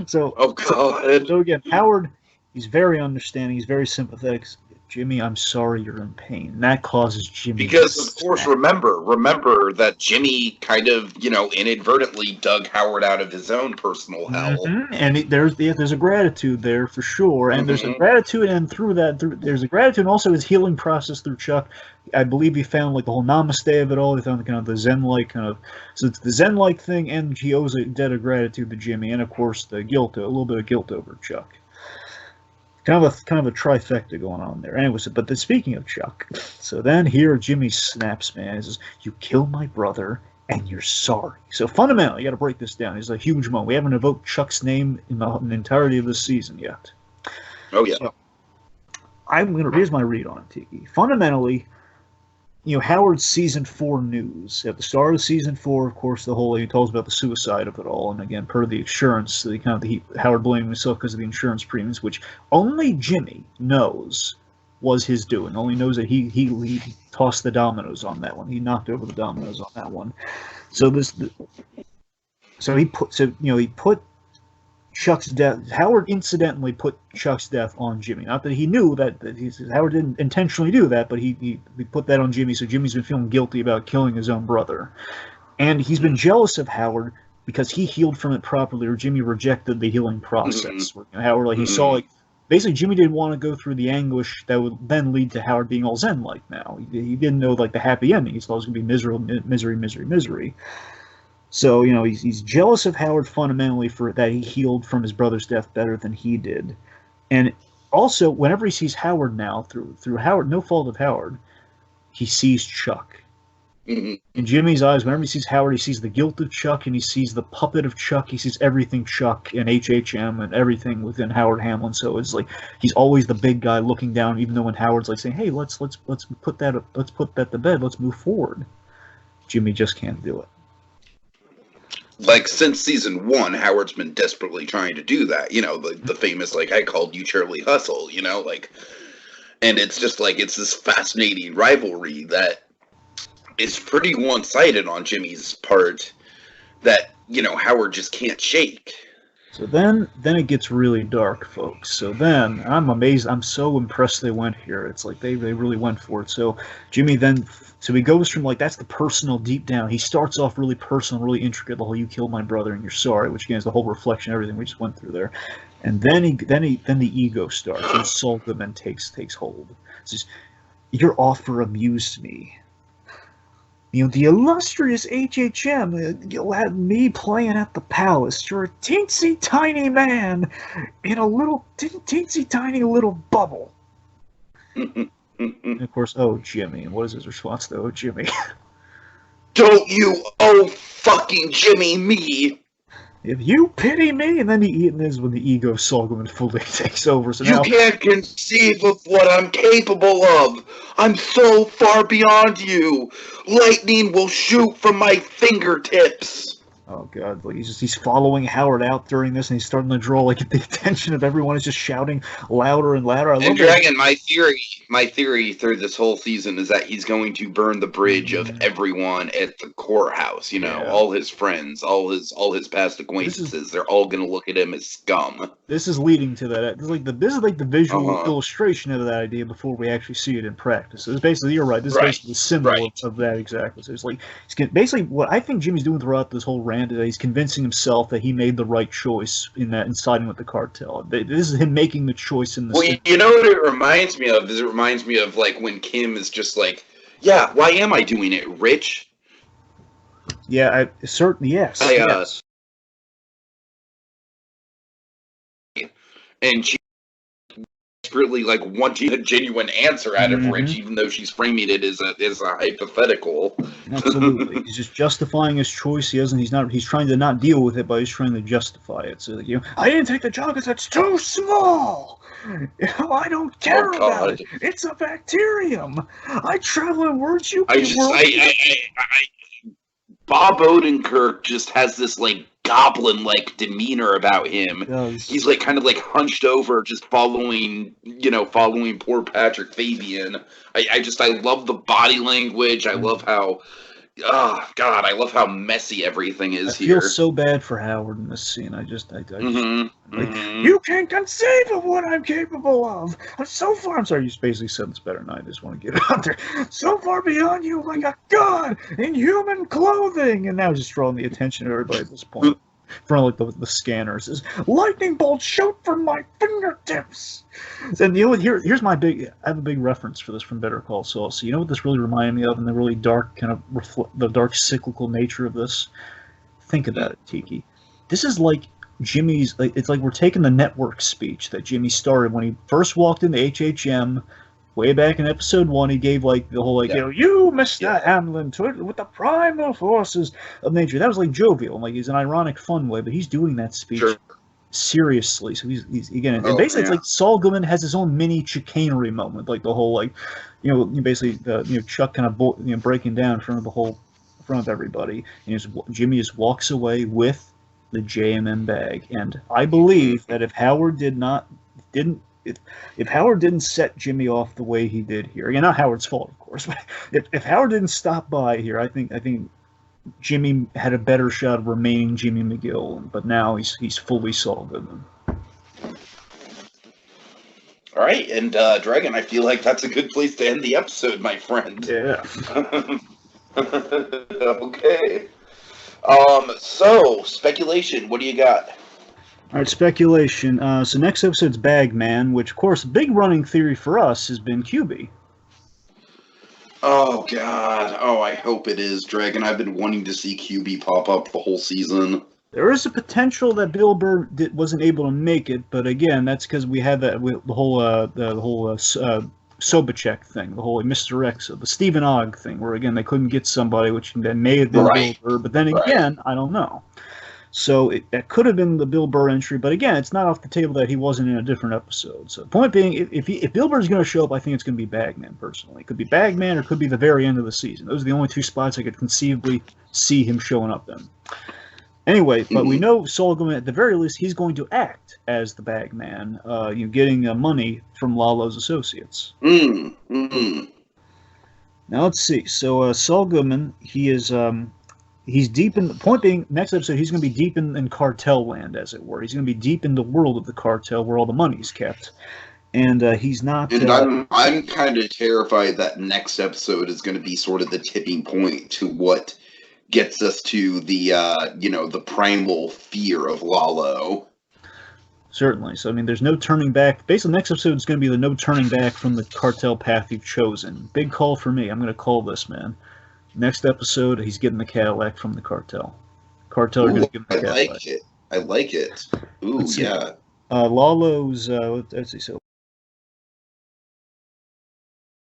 So, oh God. So again, Howard, he's very understanding. He's very sympathetic. Jimmy, I'm sorry you're in pain. And that causes Jimmy. Because of course, remember that Jimmy kind of, inadvertently dug Howard out of his own personal hell. Mm-hmm. And there's a gratitude there for sure. And there's a gratitude, and there's a gratitude, and also his healing process through Chuck. I believe he found like the whole namaste of it all. He found kind of the Zen-like kind of. So it's the Zen-like thing, and he owes a debt of gratitude to Jimmy, and of course a little bit of guilt over Chuck. Kind of a trifecta going on there. Anyway, but speaking of Chuck, so then here Jimmy snaps, man. He says, "You killed my brother, and you're sorry." So fundamentally, you got to break this down. It's a huge moment. We haven't invoked Chuck's name in the entirety of this season yet. Oh yeah. So, here's my read on it, Tiki. Fundamentally, Howard's season 4 news at the start of season 4, of course, he tells about the suicide of it all, and again, per the insurance, Howard blaming himself because of the insurance premiums, which only Jimmy knows was his doing. Only knows that he tossed the dominoes on that one. He knocked over the dominoes on that one. He put Chuck's death. Howard incidentally put Chuck's death on Jimmy. Not that he knew that Howard didn't intentionally do that, but he put that on Jimmy. So Jimmy's been feeling guilty about killing his own brother, and he's been jealous of Howard because he healed from it properly, or Jimmy rejected the healing process. Mm-hmm. Howard, he saw basically Jimmy didn't want to go through the anguish that would then lead to Howard being all Zen-like. Now he didn't know the happy ending. He thought it was going to be misery. So, he's jealous of Howard fundamentally for that he healed from his brother's death better than he did. And also, whenever he sees Howard now, through Howard, no fault of Howard, he sees Chuck. Mm-hmm. In Jimmy's eyes, whenever he sees Howard, he sees the guilt of Chuck, and he sees the puppet of Chuck. He sees everything Chuck and HHM and everything within Howard Hamlin. So it's like he's always the big guy looking down, even though when Howard's like saying, "Hey, let's put that to bed. Let's move forward." Jimmy just can't do it. Like, since season 1, Howard's been desperately trying to do that. The famous, I called you Charlie Hustle, and it's just it's this fascinating rivalry that is pretty one-sided on Jimmy's part that, Howard just can't shake. So then it gets really dark, folks. So then I'm amazed. I'm so impressed they went here. It's like they really went for it. So Jimmy then, so he goes from like that's the personal deep down. He starts off really personal, really intricate. The whole "you killed my brother and you're sorry," which again is the whole reflection, everything we just went through there. And then the ego starts, and Saul Goodman takes hold. It's just, your offer amused me. The illustrious HHM, you'll have me playing at the palace. You're a teensy tiny man in a little teensy tiny little bubble. And of course, oh Jimmy. And what is his response to oh Jimmy? Don't you oh fucking Jimmy me? If you pity me, and then is when the ego Saul Goodman fully takes over. So you can't conceive of what I'm capable of. I'm so far beyond you. Lightning will shoot from my fingertips. Oh god, like he's following Howard out during this, and he's starting to draw like the attention of everyone. Is just shouting louder and louder. And Dragon, my theory through this whole season is that he's going to burn the bridge of everyone at the courthouse. All his friends, all his past acquaintances. They're all going to look at him as scum. This is leading to that. This is like the visual illustration of that idea before we actually see it in practice. So it's basically, you're right. This is basically the symbol of that exactly. So it's like basically what I think Jimmy's doing throughout this whole rant is that he's convincing himself that he made the right choice in siding with the cartel. This is him making the choice in the. Well, you know what it reminds me of? It reminds me of like when Kim is just like, "Yeah, why am I doing it, Rich?" Yeah, certainly yes. Yes. And she desperately like wanting a genuine answer out of Rich, even though she's framing it as a hypothetical. Absolutely, he's just justifying his choice. He's trying to not deal with it, but he's trying to justify it. So I didn't take the job because it's too small. I don't care about it. It's a bacterium. I travel in words you can. Bob Odenkirk just has this like goblin-like demeanor about him. He's like kind of like hunched over, just following poor Patrick Fabian. I love the body language. I love how, oh God, I love how messy everything is here. I feel so bad for Howard in this scene. You can't conceive of what I'm capable of. I'm so far. I'm sorry, you basically said it's better than I just want to get it out there. So far beyond you, like a god in human clothing, and now just drawing the attention of everybody at this point. In front of like the scanners, is lightning bolts shoot from my fingertips. And here's my I have a big reference for this from Better Call Saul. So you know what this really reminded me of, and the really dark kind of the dark cyclical nature of this. Think about it, Tiki. This is like Jimmy's. It's like we're taking the network speech that Jimmy started when he first walked into HHM. Way back in episode 1, he gave like the whole you, Mr. Hamlin, with the primal forces of nature. That was like jovial, like he's an ironic, fun way, but he's doing that speech seriously. So he's again, and basically it's like Saul Goodman has his own mini chicanery moment, like the whole basically Chuck kind of breaking down in front of everybody, and Jimmy just walks away with the JMM bag, and I believe that if Howard if Howard didn't set Jimmy off the way he did here, not Howard's fault, of course, but if Howard didn't stop by here, I think Jimmy had a better shot of remaining Jimmy McGill, but now he's fully Saul Goodman. All right, and Dragon, I feel like that's a good place to end the episode, my friend. Yeah. Okay. So speculation. What do you got? All right, speculation. So next episode's Bagman, which, of course, big running theory for us has been QB. Oh, God. Oh, I hope it is, Dragon. I've been wanting to see QB pop up the whole season. There is a potential that Bill Burr wasn't able to make it, but again, that's because we had the whole Sobachek thing, the whole Mr. X, the Stephen Ogg thing, where again they couldn't get somebody, which then may have been Bill Burr, but then again, I don't know. So that could have been the Bill Burr entry, but again, it's not off the table that he wasn't in a different episode. So the point being, if Bill Burr's going to show up, I think it's going to be Bagman, personally. It could be Bagman or it could be the very end of the season. Those are the only two spots I could conceivably see him showing up in. Anyway, but we know Saul Goodman, at the very least, he's going to act as the Bagman, getting money from Lalo's associates. Now let's see. So Saul Goodman, he is he's deep in the point being next episode he's going to be deep in cartel land, as it were. He's going to be deep in the world of the cartel where all the money's kept, and he's not. And I'm kind of terrified that next episode is going to be sort of the tipping point to what gets us to the the primal fear of Lalo. Certainly. So I mean, there's no turning back. Basically, the next episode is going to be the no turning back from the cartel path you've chosen. Big call for me. I'm going to call this, man. Next episode, he's getting the Cadillac from the cartel. Cartel are going to give him the Cadillac. I like it. I like it. Ooh, yeah. Lalo's, let's see, so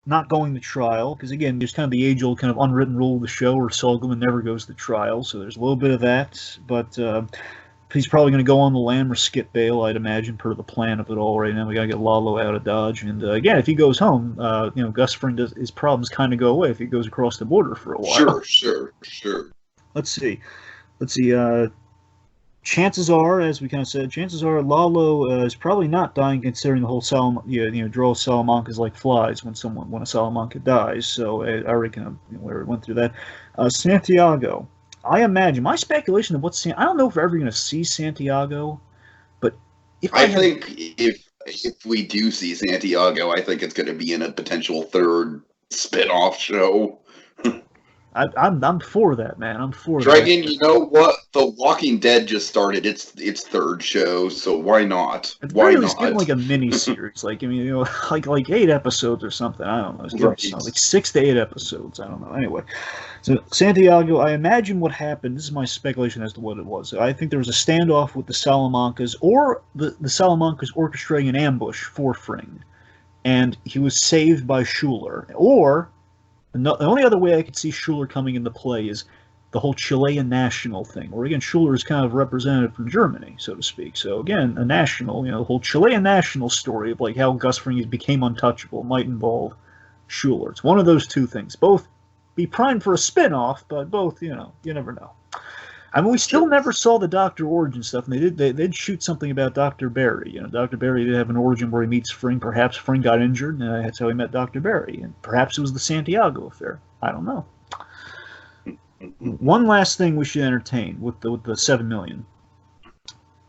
not going to trial, because again, there's kind of the age-old kind of unwritten rule of the show where Saul Goodman never goes to trial, so there's a little bit of that, but he's probably going to go on the lam or skip bail, I'd imagine, per the plan of it all right now. We got to get Lalo out of Dodge, and again, if he goes home, Gus Fring his problems kind of go away if he goes across the border for a while. Sure. Let's see. Chances are, as we kind of said, Lalo is probably not dying, considering the whole draw Salamancas like flies when a Salamanca dies. So I already kind of went through that. Santiago, I imagine my speculation of I don't know if we're ever going to see Santiago, but I think if we do see Santiago, I think it's going to be in a potential third spin-off show. I'm for that, man. I'm for Dragon, that. you know what? The Walking Dead just started its third show, so why not? Why not? It's getting like a mini series, like like 8 episodes or something. I don't know. It's getting like 6 to 8 episodes. I don't know. Anyway, so Santiago, I imagine what happened. This is my speculation as to what it was. I think there was a standoff with the Salamancas, or the Salamancas orchestrating an ambush for Fring, and he was saved by Schuler, or the only other way I could see Schuler coming into play is the whole Chilean national thing, where again Schuler is kind of represented from Germany, so to speak. So again, a national, the whole Chilean national story of like how Gus Fring became untouchable might involve Schuler. It's one of those two things. Both be primed for a spin-off, but both, you never know. I mean, we still never saw the Doctor origin stuff, and they did shoot something about Dr. Barry. Dr. Barry did have an origin where he meets Fring. Perhaps Fring got injured, and that's how he met Dr. Barry. And perhaps it was the Santiago affair. I don't know. One last thing we should entertain with the $7 million.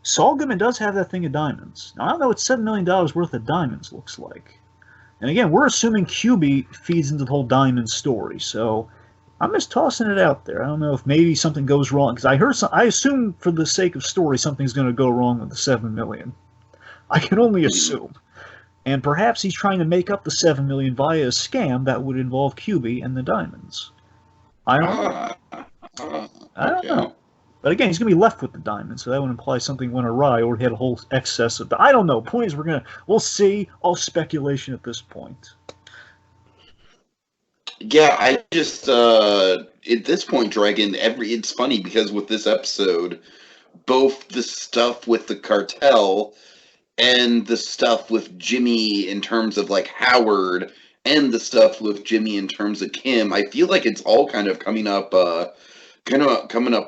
Saul Goodman does have that thing of diamonds. Now, I don't know what $7 million worth of diamonds looks like. And again, we're assuming QB feeds into the whole diamond story, so I'm just tossing it out there. I don't know if maybe something goes wrong, because I assume for the sake of story something's going to go wrong with the $7 million. I can only assume. And perhaps he's trying to make up the $7 million via a scam that would involve QB and the diamonds. I don't know. But again, he's going to be left with the diamonds, so that would imply something went awry, or he had a whole excess of I don't know. Point is, we'll see. All speculation at this point. Yeah, I just at this point, Dragon, it's funny because with this episode, both the stuff with the cartel and the stuff with Jimmy in terms of like Howard, and the stuff with Jimmy in terms of Kim, I feel like it's all kind of coming up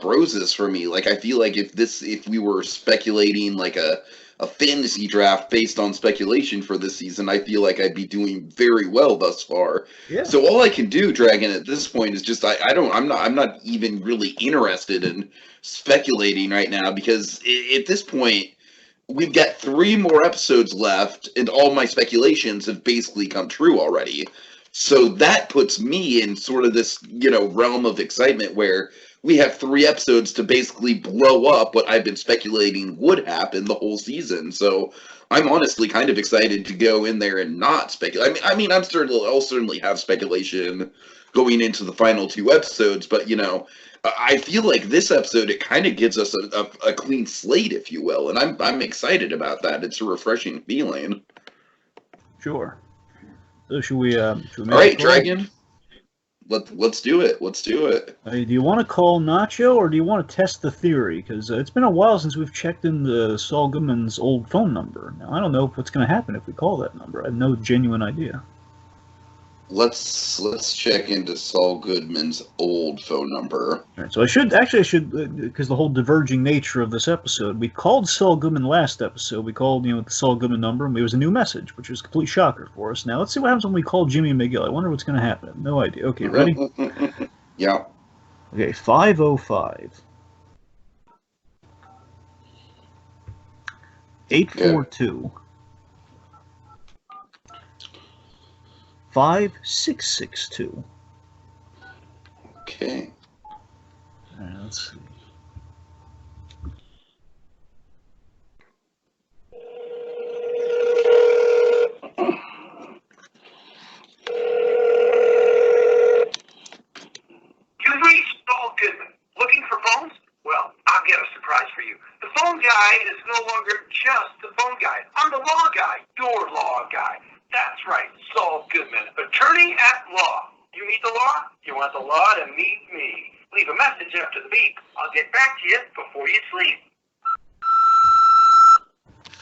roses for me. Like I feel like if we were speculating like a fantasy draft based on speculation for this season, I feel like I'd be doing very well thus far. Yeah. So all I can do, Dragon, at this point is just I'm not even really interested in speculating right now, because at this point we've got 3 more episodes left and all my speculations have basically come true already. So that puts me in sort of this, realm of excitement where we have 3 episodes to basically blow up what I've been speculating would happen the whole season. So I'm honestly kind of excited to go in there and not speculate. I mean, I'll certainly have speculation going into the final 2 episodes, but I feel like this episode, it kind of gives us a clean slate, if you will, and I'm excited about that. It's a refreshing feeling. Sure. So should we all right, Dragon. Let's do it. Do you want to call Nacho, or do you want to test the theory? Because it's been a while since we've checked in the Saul Goodman's old phone number. Now, I don't know what's going to happen if we call that number. I have no genuine idea. Let's check into Saul Goodman's old phone number. All right, so I should, because the whole diverging nature of this episode, we called Saul Goodman last episode. We called, the Saul Goodman number, and it was a new message, which was a complete shocker for us. Now, let's see what happens when we call Jimmy McGill. I wonder what's going to happen. No idea. Okay, ready? Yeah. Okay, 505. 842. 5662. Okay. Let's see. You've reached Saul Goodman. Looking for phones? Well, I'll get a surprise for you. The phone guy is no longer just the phone guy. I'm the law guy, your law guy. That's right, Saul Goodman, attorney at law. You need the law? You want the law to meet me. Leave a message after the beep. I'll get back to you before you sleep.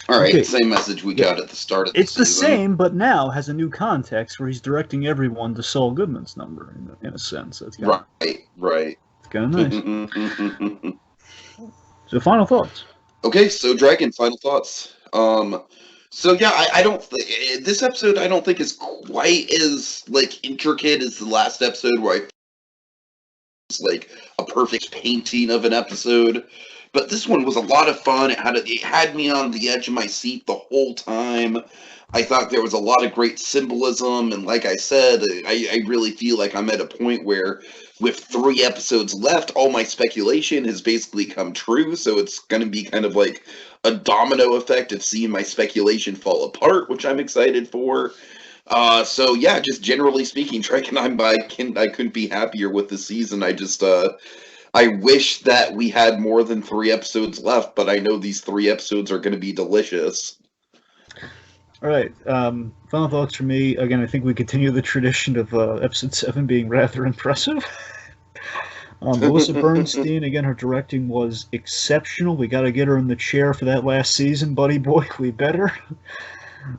All right, Okay. same message we got at the start of the It's the season. same, but now has a new context where he's directing everyone to Saul Goodman's number, in a sense. That's kind Right. It's kind of nice. So, final thoughts. Okay, so Dragon, final thoughts. So yeah, I don't think this episode I don't think is quite as like intricate as the last episode where I it's like a perfect painting of an episode. But this one was a lot of fun. It had me on the edge of my seat the whole time. I thought there was a lot of great symbolism, and like I said, I really feel like I'm at a point where, with 3 episodes left, all my speculation has basically come true. So it's going to be kind of like a domino effect of seeing my speculation fall apart, which I'm excited for. So yeah, just generally speaking, Trek and I couldn't be happier with the season. I wish that we had more than 3 episodes left, but I know these 3 episodes are going to be delicious. All right. Final thoughts for me. Again, I think we continue the tradition of episode 7 being rather impressive. Melissa Bernstein, again, her directing was exceptional. We got to get her in the chair for that last season, buddy boy. We better.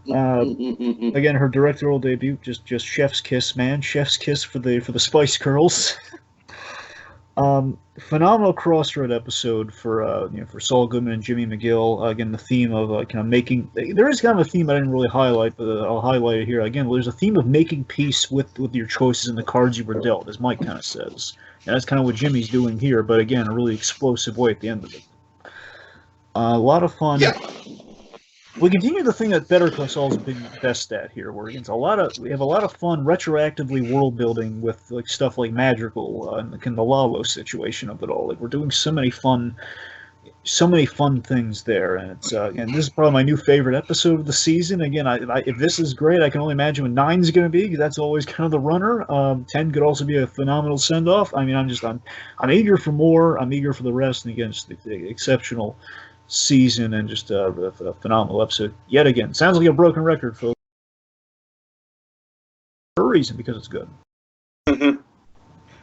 Again, her directorial debut, just chef's kiss, man. Chef's kiss for the Spice Girls. Phenomenal crossroad episode for Saul Goodman and Jimmy McGill. Again, the theme of kind of making. There is kind of a theme I didn't really highlight, but I'll highlight it here. Again, there's a theme of making peace with your choices and the cards you were dealt, as Mike kind of says. And that's kind of what Jimmy's doing here, but again, a really explosive way at the end of it. A lot of fun. Yeah. We continue the thing that Better Call Saul's been best at here, where we have a lot of fun retroactively world building with like stuff like magical and the Lalo situation of it all. Like we're doing so many fun things there, and it's and this is probably my new favorite episode of the season. Again, if this is great, I can only imagine what 9 is going to be, because that's always kind of the runner. 10 could also be a phenomenal send off. I mean, I'm eager for more. I'm eager for the rest, and again, just the exceptional season and just a phenomenal episode yet again. Sounds like a broken record, folks, for a reason, because it's good. All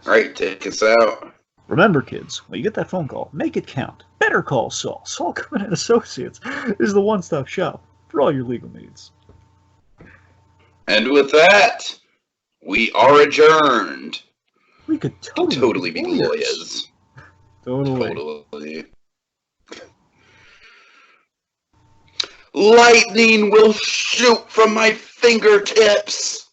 right, take us out. Remember, kids, when you get that phone call, make it count. Better Call Saul. Saul Goodman and Associates is the one-stop shop for all your legal needs. And with that, we are adjourned. We could totally be lawyers. Totally. Lightning will shoot from my fingertips.